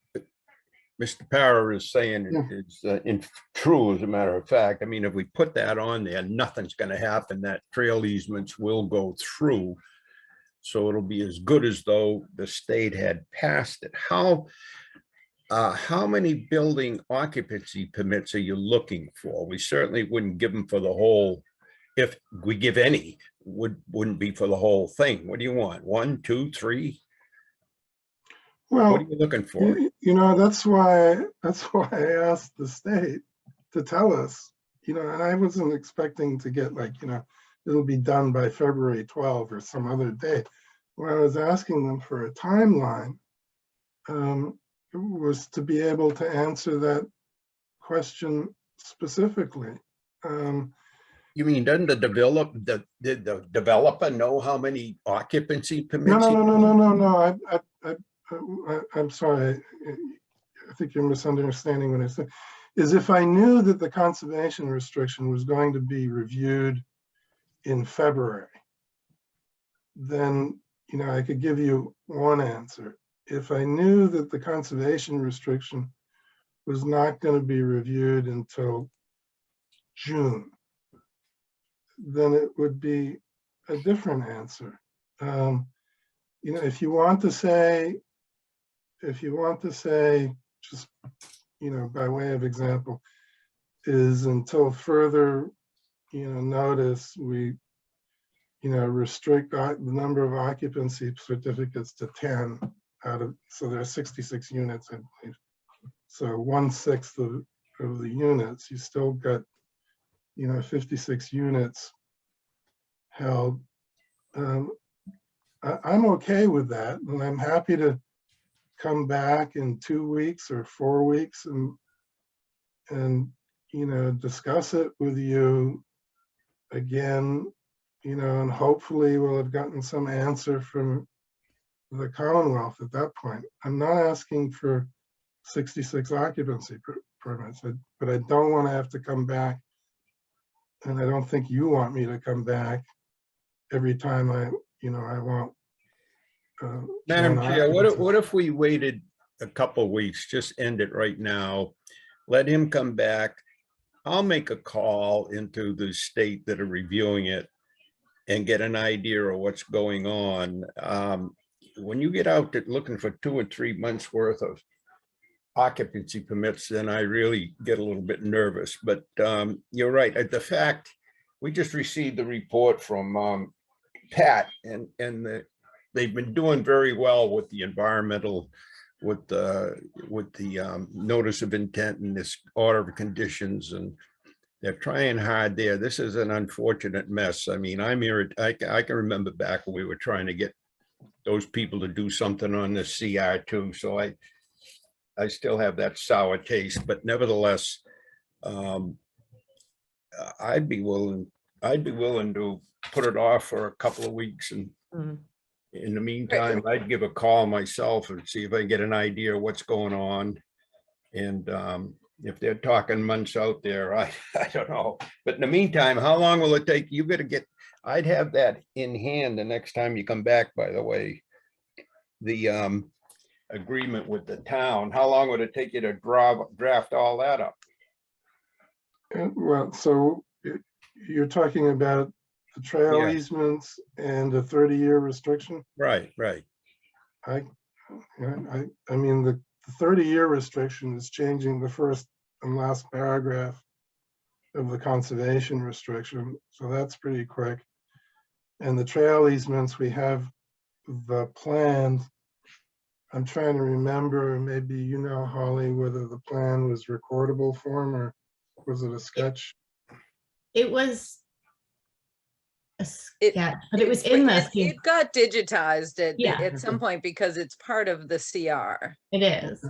Mr. Parra is saying is true, as a matter of fact. I mean, if we put that on there, nothing's going to happen. That trail easements will go through. So it'll be as good as though the state had passed it. How many building occupancy permits are you looking for? We certainly wouldn't give them for the whole, if we give any, wouldn't be for the whole thing. What do you want? 1, 2, 3? Well, what are you looking for? That's why I asked the state to tell us, and I wasn't expecting to get it'll be done by February 12 or some other day. When I was asking them for a timeline, was to be able to answer that question specifically. You mean, doesn't the developer know how many occupancy permits? No. I'm sorry. I think you're misunderstanding what I said. Is if I knew that the conservation restriction was going to be reviewed in February, then I could give you one answer. If I knew that the conservation restriction was not going to be reviewed until June, then it would be a different answer. If you want to say, just, by way of example, is until further, notice, we, restrict the number of occupancy certificates to 10 out of, so there are 66 units, I believe. So 1/6 of the units, you still got, 56 units held. I'm okay with that, and I'm happy to come back in 2 weeks or 4 weeks and discuss it with you again, and hopefully we'll have gotten some answer from the Commonwealth at that point. I'm not asking for 66 occupancy permits, but I don't want to have to come back, and I don't think you want me to come back every time I want. Madam Chair, what if we waited a couple of weeks, just end it right now, let him come back. I'll make a call into the state that are reviewing it and get an idea of what's going on. When you get out there looking for 2 or 3 months worth of occupancy permits, then I really get a little bit nervous. But you're right. The fact, we just received the report from Pat, and they've been doing very well with the environmental, with the notice of intent and this order of conditions, and they're trying hard there. This is an unfortunate mess. I mean, I can remember back when we were trying to get those people to do something on the CR2. So I still have that sour taste, but nevertheless, I'd be willing to put it off for a couple of weeks, and in the meantime, I'd give a call myself and see if I can get an idea of what's going on. And if they're talking months out there, I don't know. But in the meantime, how long will it take? You gotta get, I'd have that in hand the next time you come back, by the way. The agreement with the town, how long would it take you to draft all that up? Well, so you're talking about the trail Yeah. easements and a 30-year restriction? Right, right. I mean, the 30-year restriction is changing the first and last paragraph of the conservation restriction, so that's pretty quick. And the trail easements, we have the plan. I'm trying to remember, maybe you know, Holly, whether the plan was recordable form or was it a sketch? It was a It- sketch, but it was in the, It got digitized Yeah. at some point because it's part of the CR. it is.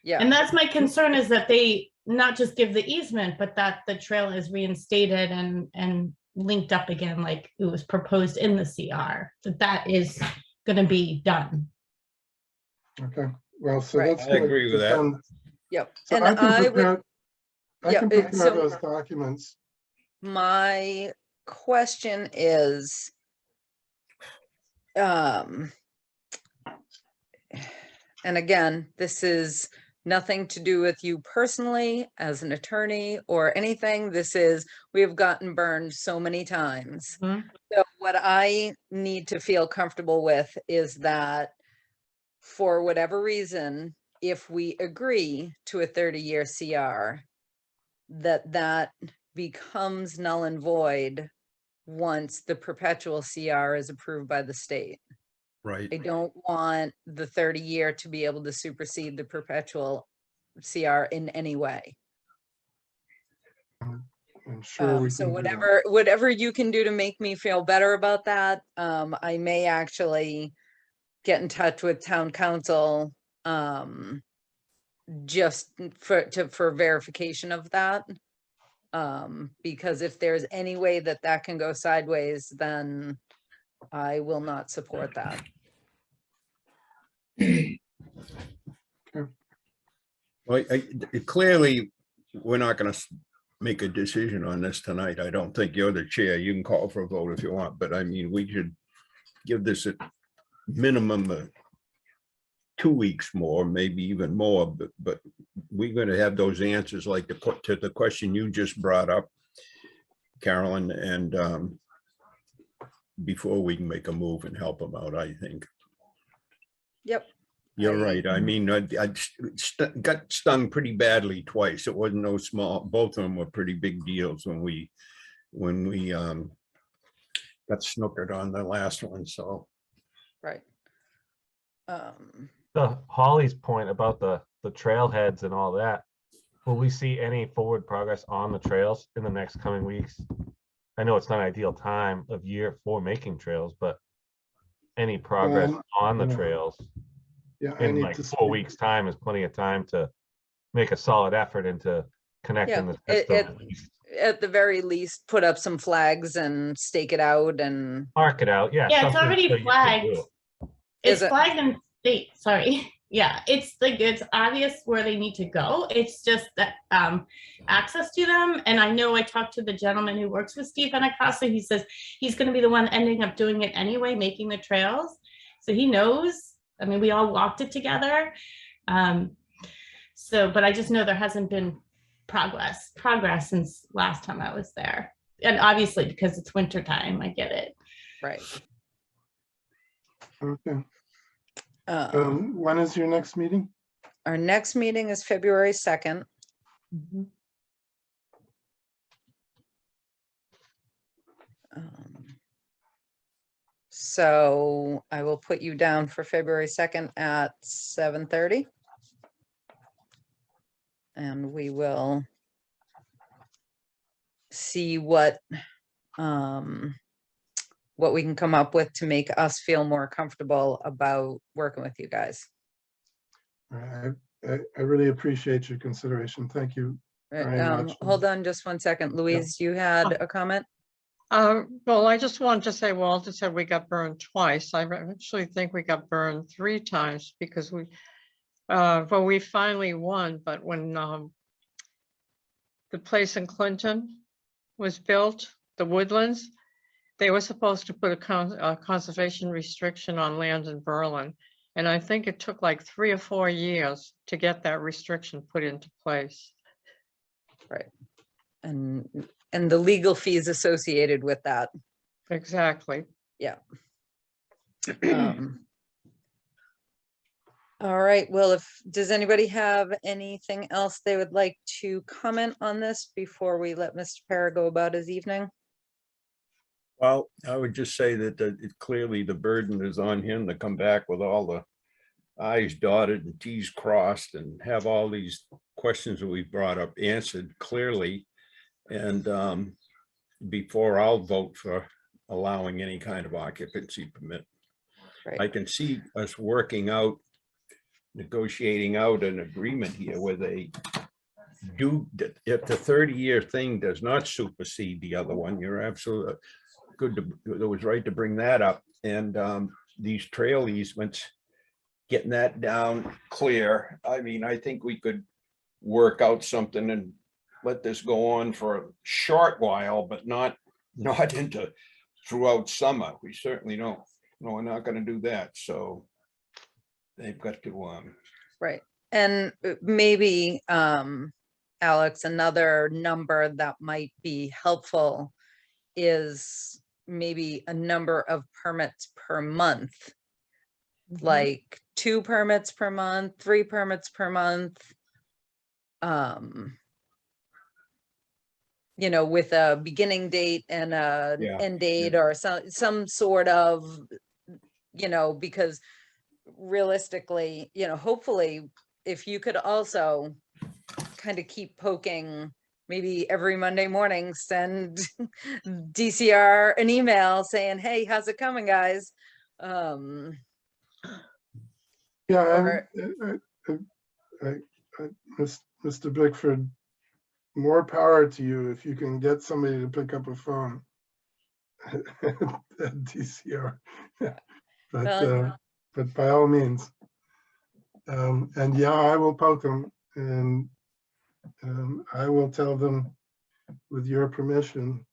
Yeah. And that's my concern, is that they not just give the easement, but that the trail is reinstated and linked up again, like it was proposed in the CR, that is gonna be done. Okay, well, so Right. that's. I agree with that. depend- Yep. So And I can I would, prepare, I yeah, can it- prepare so- those documents. my question is, and again, this is nothing to do with you personally as an attorney or anything. This is, we have gotten burned so many times. Mhm. So what I need to feel comfortable with is that for whatever reason, if we agree to a 30-year CR, that becomes null and void once the perpetual CR is approved by the state. Right. I don't want the 30-year to be able to supersede the perpetual CR in any way. I'm sure we So can do that. whatever you can do to make me feel better about that, I may actually get in touch with town council, just for verification of that. Because if there's any way that that can go sideways, then I will not support that. Well, clearly, we're not gonna make a decision on this tonight. I don't think. You're the chair. You can call for a vote if you want, but I mean, we should give this a minimum of 2 weeks more, maybe even more, but we're gonna have those answers, like to the question you just brought up, Carolyn, and before we can make a move and help them out, I think. Yep. You're right. I mean, I got stung pretty badly twice. It wasn't no small, both of them were pretty big deals when we got snookered on the last one, so. Right. The Holly's point about the trailheads and all that, will we see any forward progress on the trails in the next coming weeks? I know it's not ideal time of year for making trails, but any progress on the yeah. trails Yeah, I in need like to 4 speak. weeks' time is plenty of time to make a solid effort into connecting the system. At the very least, put up some flags and stake it out and. Mark it out, yeah. Yeah, it's something already so you can flagged. do it. It's Is it? flagged in state, sorry. Yeah, it's like, it's obvious where they need to go. It's just that access to them. And I know I talked to the gentleman who works with Steve Anacasa. He says he's gonna be the one ending up doing it anyway, making the trails. So he knows, I mean, we all walked it together. So, but I just know there hasn't been progress since last time I was there. And obviously because it's winter time, I get it. Right. Okay. Um, When is your next meeting? Our next meeting is February 2nd. So I will put you down for February 2nd at 7:30. And we will see what we can come up with to make us feel more comfortable about working with you guys. I really appreciate your consideration. Thank you. Very much. Hold on just one second. Louise, you had a comment? Well, I just wanted to say, Walter said we got burned twice. I actually think we got burned 3 times because we finally won, but when the place in Clinton was built, the Woodlands, they were supposed to put a conservation restriction on land in Berlin. And I think it took like 3 or 4 years to get that restriction put into place. Right. And the legal fees associated with that. Exactly. Yeah. All right, well, does anybody have anything else they would like to comment on this before we let Mr. Para go about his evening? Well, I would just say that clearly the burden is on him to come back with all the I's dotted and T's crossed and have all these questions that we brought up answered clearly. And before I'll vote for allowing any kind of occupancy permit. Right. I can see us working out, negotiating out an agreement here where they do, if the 30-year thing does not supersede the other one, you're absolutely good to, it was right to bring that up. And these trail easements, getting that down clear. I mean, I think we could work out something and let this go on for a short while, but not into throughout summer. We certainly don't. No, we're not going to do that. So they've got to Right. And maybe, Alex, another number that might be helpful is maybe a number of permits per month, like 2 permits per month, 3 permits per month. You know, with a beginning date and a end date or some sort of, you know, because realistically, you know, hopefully if you could also kind of keep poking, maybe every Monday morning, send DCR an email saying, hey, how's it coming, guys? Yeah, Mr. Bickford, more power to you if you can get somebody to pick up a phone at DCR. But by all means. And yeah, I will poke them, and I will tell them, with your permission,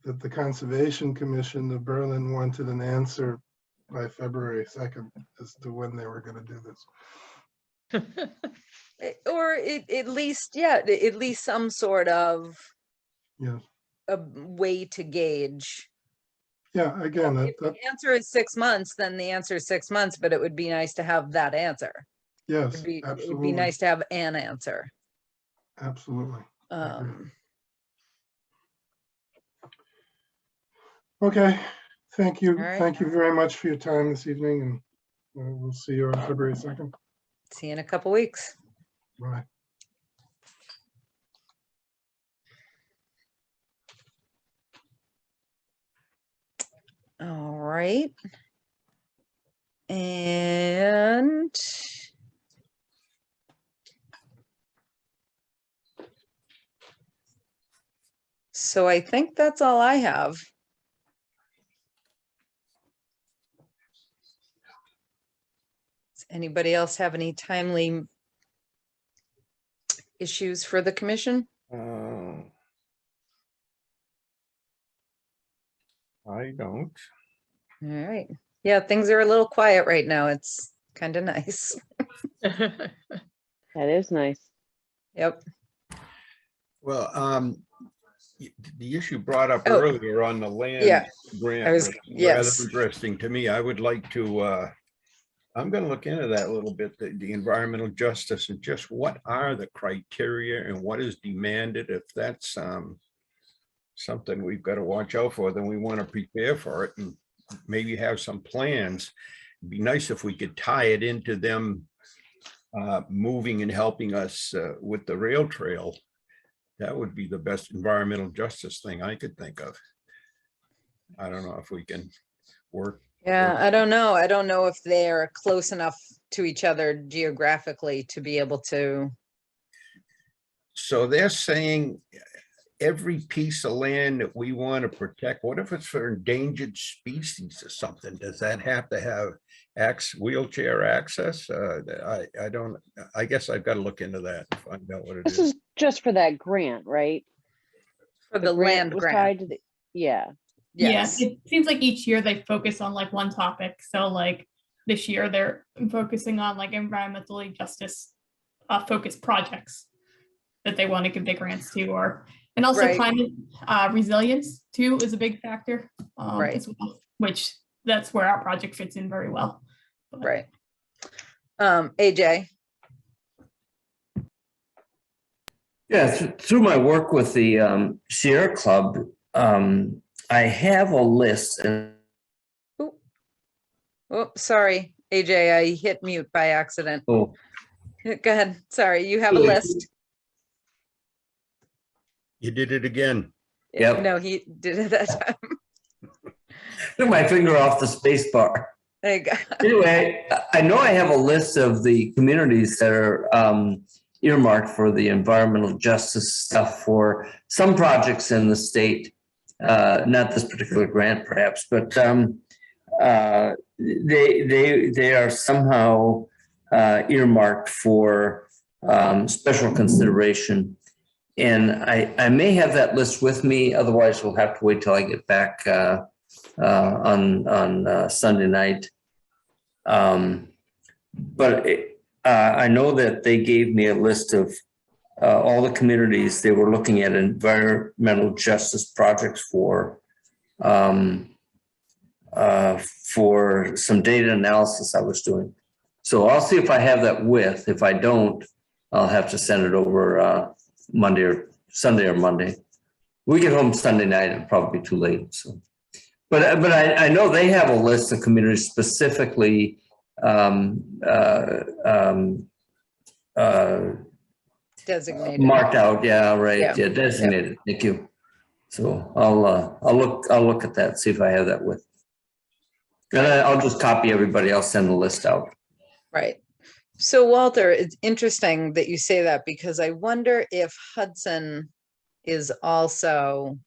that the Conservation Commission of Berlin wanted an answer by February 2nd as to when they were going to do this. Or at least, yeah, at least some sort of a way to gauge. Yeah, again, If the answer is 6 months, then the answer is 6 months, but it would be nice to have that answer. yes, It would absolutely. be nice to have an answer. Absolutely. Okay, thank you. All right. Thank you very much for your time this evening, and we'll see you on February 2nd. See you in a couple weeks. Bye. All right. And so I think that's all I have. Does anybody else have any timely issues for the commission? I don't. All right. Yeah, things are a little quiet right now. It's kind of nice. That is nice. Yep. Well, the issue brought up Oh, earlier on the land yeah, grant I was- was yes. rather interesting to me. I would like to, I'm going to look into that a little bit, the environmental justice and just what are the criteria and what is demanded. If that's something we've got to watch out for, then we want to prepare for it and maybe have some plans. It'd be nice if we could tie it into them moving and helping us with the rail trail. That would be the best environmental justice thing I could think of. I don't know if we can work. Yeah, I don't know. I don't know if they're close enough to each other geographically to be able to. So they're saying every piece of land that we want to protect, what if it's for endangered species or something? Does that have to have wheelchair access? I don't, I guess I've got to look into that and find out what it This is. is just for that grant, right? For the land was grant. tied to the, yeah. Yes. Yeah, it seems like each year they focus on like one topic. So like this year they're focusing on like environmentally justice focused projects that they want to give the grants to, or and also Right. climate resilience too is a big factor Right. as well, which that's where our project fits in very well. But- Right. AJ. Yeah, through my work with the Sierra Club, I have a list, and Oh, sorry, AJ, I hit mute by accident. oh, Go ahead. Sorry, you have a list. You did it again. Yep. No, he did it that time. took my finger off the space bar. There you go. Anyway, I know I have a list of the communities that are earmarked for the environmental justice stuff for some projects in the state. Not this particular grant, perhaps, but they are somehow earmarked for special consideration. And I may have that list with me. Otherwise, we'll have to wait till I get back on Sunday night. But I know that they gave me a list of all the communities they were looking at environmental justice projects for some data analysis I was doing. So I'll see if I have that with. If I don't, I'll have to send it over Sunday or Monday. We get home Sunday night, it'll probably be too late. So, but I know they have a list of communities specifically Designated. marked out. Yeah, right. Yeah. Yeah, designated. Thank you. So I'll look at that, see if I have that with. And I'll just copy everybody. I'll send the list out. Right. So Walter, it's interesting that you say that because I wonder if Hudson is also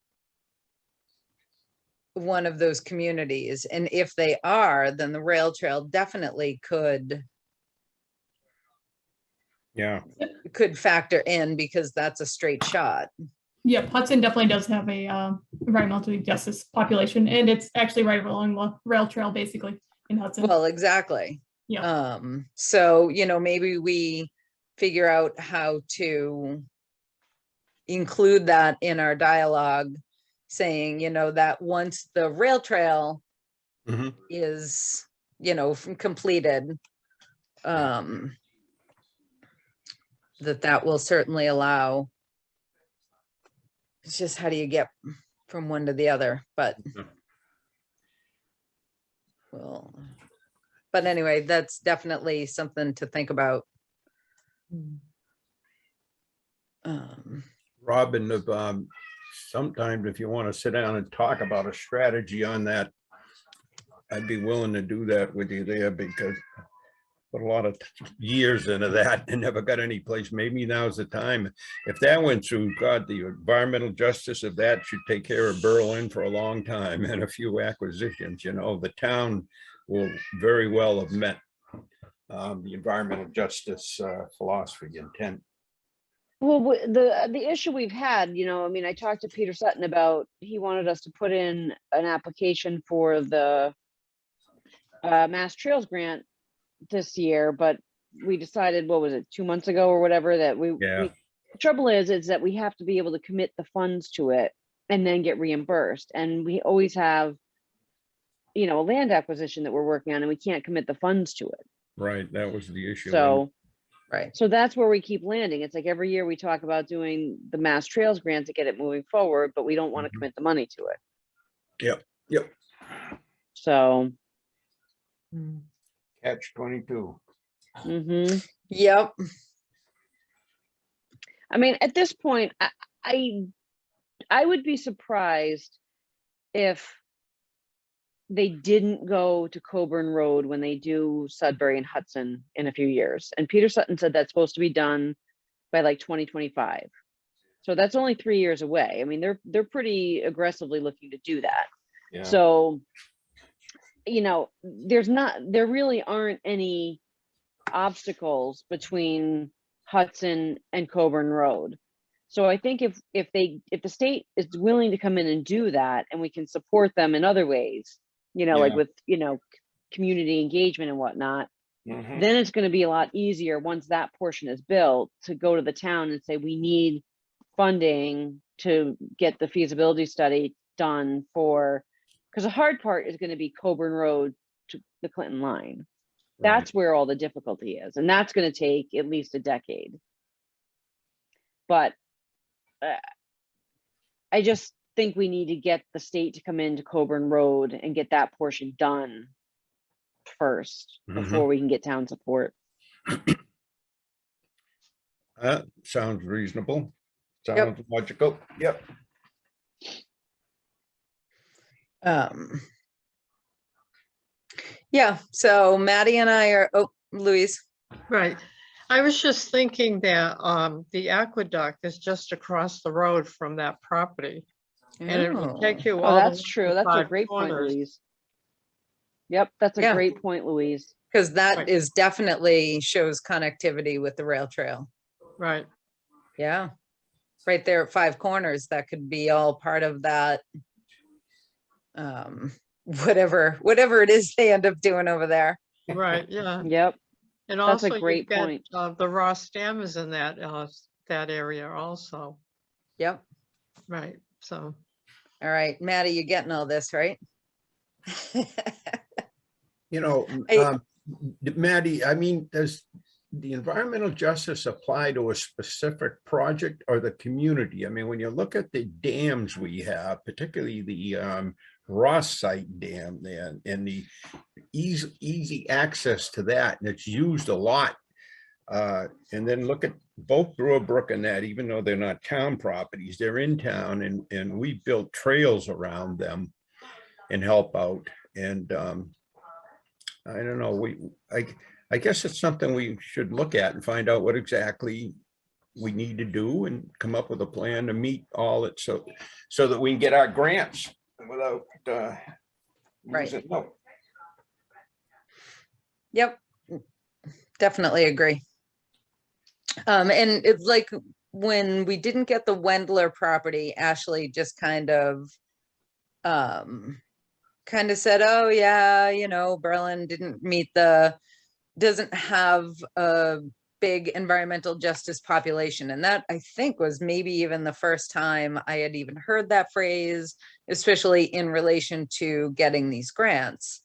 one of those communities. And if they are, then the rail trail definitely could Yeah. factor in because that's a straight shot. Yeah, Hudson definitely does have a environmental justice population, and it's actually right along the rail trail, basically in Hudson. Well, exactly. Yeah. So, maybe we figure out how to include that in our dialogue, saying, that once the rail trail Mhm. is, completed, that will certainly allow. It's just how do you get from one to the other, but well, but anyway, that's definitely something to think about. Robin, sometimes if you want to sit down and talk about a strategy on that, I'd be willing to do that with you there because I put a lot of years into that and never got any place. Maybe now's the time. If that went through, God, the environmental justice of that should take care of Berlin for a long time and a few acquisitions. The town will very well have met the environmental justice philosophy intent. Well, the issue we've had, I talked to Peter Sutton about, he wanted us to put in an application for the Mass Trails grant this year, but we decided, what was it, 2 months ago or whatever, that the trouble is that we have to be able to commit the funds to it and then get reimbursed. And we always have, a land acquisition that we're working on and we can't commit the funds to it. Right, that was the issue. So, Right. so that's where we keep landing. It's like every year we talk about doing the Mass Trails grant to get it moving forward, but we don't want to commit the money to it. Yep. So. Catch 22. Yep. I mean, at this point, I would be surprised if they didn't go to Coburn Road when they do Sudbury and Hudson in a few years. And Peter Sutton said that's supposed to be done by like 2025. So that's only 3 years away. I mean, they're pretty aggressively looking to do that. Yeah. So, you know, there really aren't any obstacles between Hudson and Coburn Road. So I think if the state is willing to come in and do that, and we can support them in other ways, you know, like Yeah. with, you know, community engagement and whatnot, Mhm. then it's going to be a lot easier once that portion is built to go to the town and say, we need funding to get the feasibility study done for, because the hard part is going to be Coburn Road to the Clinton line. That's where all the difficulty is. And that's going to take at least a decade. But I just think we need to get the state to come into Coburn Road and get that portion done first before we can get town support. Sounds reasonable. Sounds logical. Yep. Yeah, so Maddie and I are, oh, Louise. Right. I was just thinking that the aqueduct is just across the road from that property. And it would take you Oh, all the that's way true. to That's a Five great point, Corners. Louise. Yep, that's a Yeah. great point, Louise. Because that Right. is definitely shows connectivity with the rail trail. Right. Yeah. Right there at Five Corners, that could be all part of that. Whatever it is they end up doing over there. Right. Yeah. Yep. And That's a also great you've got, point. the Ross Dam is in that area also. Yep. Right. So. All right, Maddie, you're getting all this, right? You know, I- Maddie, I mean, does the environmental justice apply to a specific project or the community? I mean, when you look at the dams we have, particularly the Ross site dam there, and the easy access to that, and it's used a lot. And then look at both Brewerbrook and that, even though they're not town properties, they're in town, and we built trails around them and help out. And I don't know, I guess it's something we should look at and find out what exactly we need to do and come up with a plan to meet all it, so that we can get our grants without Right. losing out. Yep, definitely agree. And it's like when we didn't get the Wendler property, Ashley just kind of said, oh yeah, you know, Berlin doesn't have a big environmental justice population. And that, I think, was maybe even the first time I had even heard that phrase, especially in relation to getting these grants.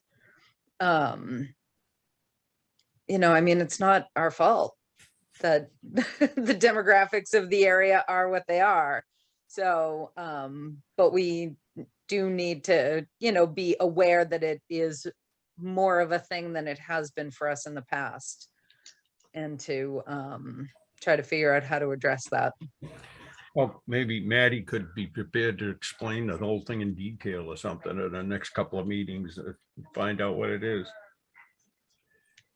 You know, I mean, it's not our fault that the demographics of the area are what they are. So, but we do need to, you know, be aware that it is more of a thing than it has been for us in the past, and to try to figure out how to address that. Well, maybe Maddie could be prepared to explain the whole thing in detail or something at the next couple of meetings, find out what it is.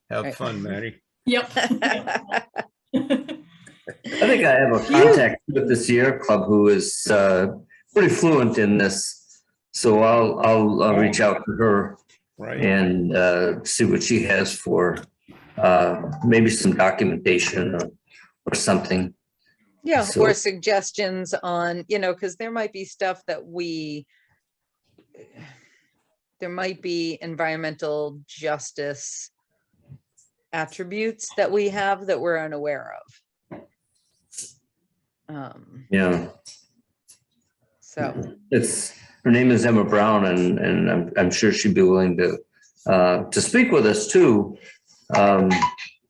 Have Right. fun, Maddie. Yep. I think I have a contact with the Sierra Club who is pretty fluent in this. So I'll reach out to her Right. and see what she has for maybe some documentation or something. Yeah, So- or suggestions on, you know, because there might be stuff that there might be environmental justice attributes that we have that we're unaware of. Yeah, So, her name is Emma Brown, and I'm sure she'd be willing to speak with us too.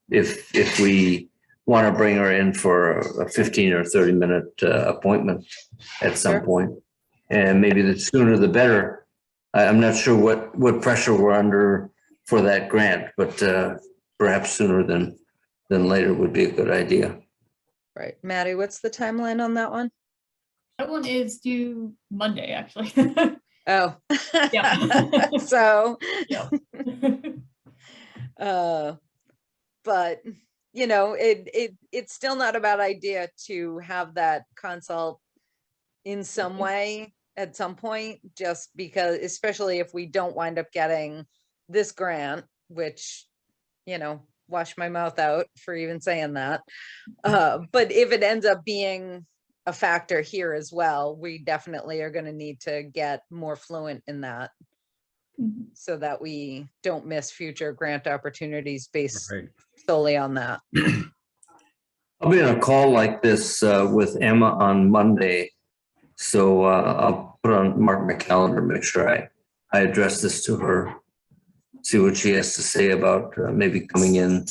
If we want to bring her in for a 15 or 30-minute appointment at some Sure. point, and maybe the sooner the better. I'm not sure what pressure we're under for that grant, but perhaps sooner than later would be a good idea. right, Maddie, what's the timeline on that one? That one is due Monday, actually. Oh, Yeah. so, Yeah. but you know, it's still not a bad idea to have that consult in some way at some point, just because, especially if we don't wind up getting this grant, which, you know, wash my mouth out for even saying that. But if it ends up being a factor here as well, we definitely are going to need to get more fluent in that Mhm. so that we don't miss future grant opportunities based Right. solely on that. I'll be on a call like this with Emma on Monday. So I'll mark my calendar, make sure I address this to her. See what she has to say about maybe coming in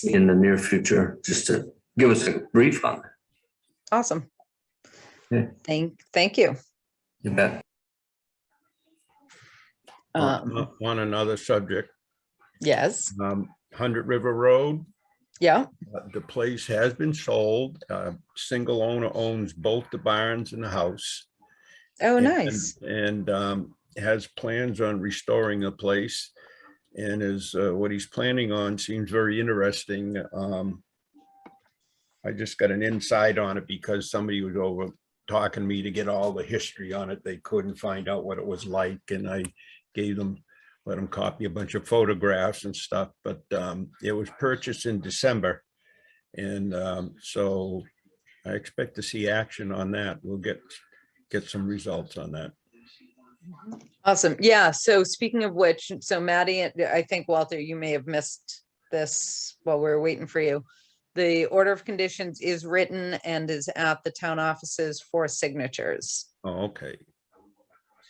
the near future, just to give us a brief on it. Awesome. Yeah. Thank you. You bet. On another subject, Yes. 100 River Road, Yeah. the place has been sold. Single owner owns both the barns and the house. Oh, nice. And has plans on restoring the place. And is what he's planning on seems very interesting. I just got an insight on it because somebody was over talking to me to get all the history on it. They couldn't find out what it was like, and I let them copy a bunch of photographs and stuff. But it was purchased in December, and so I expect to see action on that. We'll get some results on that. Awesome. Yeah. So speaking of which, so Maddie, I think Walter, you may have missed this while we were waiting for you. The order of conditions is written and is at the town offices for signatures. Oh, okay.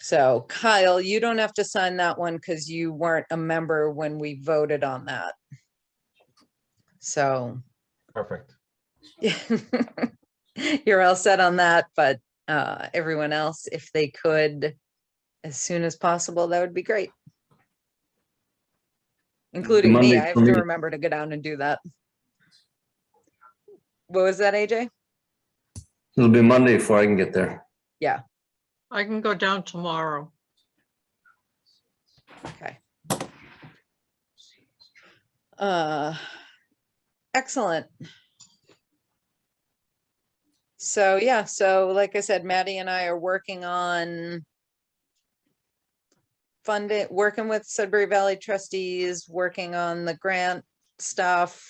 So Kyle, you don't have to sign that one because you weren't a member when we voted on that. So Perfect. you're all set on that, but everyone else, if they could, as soon as possible, that would be great. Including me, Monday I have for to me. remember to go down and do that. What was that, AJ? It'll be Monday before I can get there. Yeah, I can go down tomorrow. okay. Excellent. So yeah, so like I said, Maddie and I are working on working with Sudbury Valley trustees, working on the grant stuff.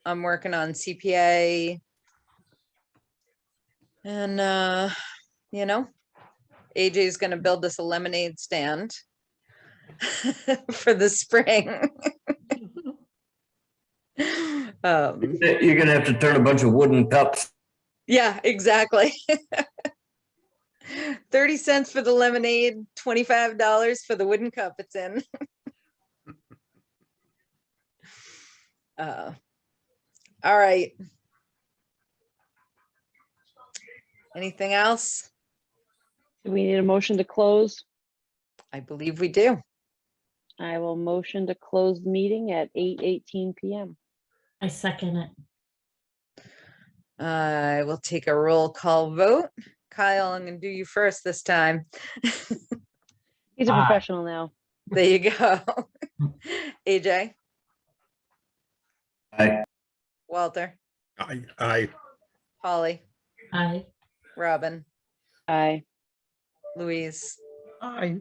I'm working on CPA. And you know, AJ is gonna build us a lemonade stand for the spring. You're gonna have to turn a bunch of wooden cups. Yeah, exactly. 30 cents for the lemonade, $25 for the wooden cup it's in. All right. Anything else? Do we need a motion to close? I believe we do. I will motion to close the meeting at 8:18 p.m. I second it. I will take a roll call vote. Kyle, I'm going to do you first this time. He's a Aye. professional now. There you go. AJ, Aye. Walter, I Holly, Aye. Robin, Aye. Louise, I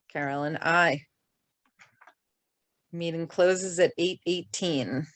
Carolyn, aye. Meeting closes at 8:18.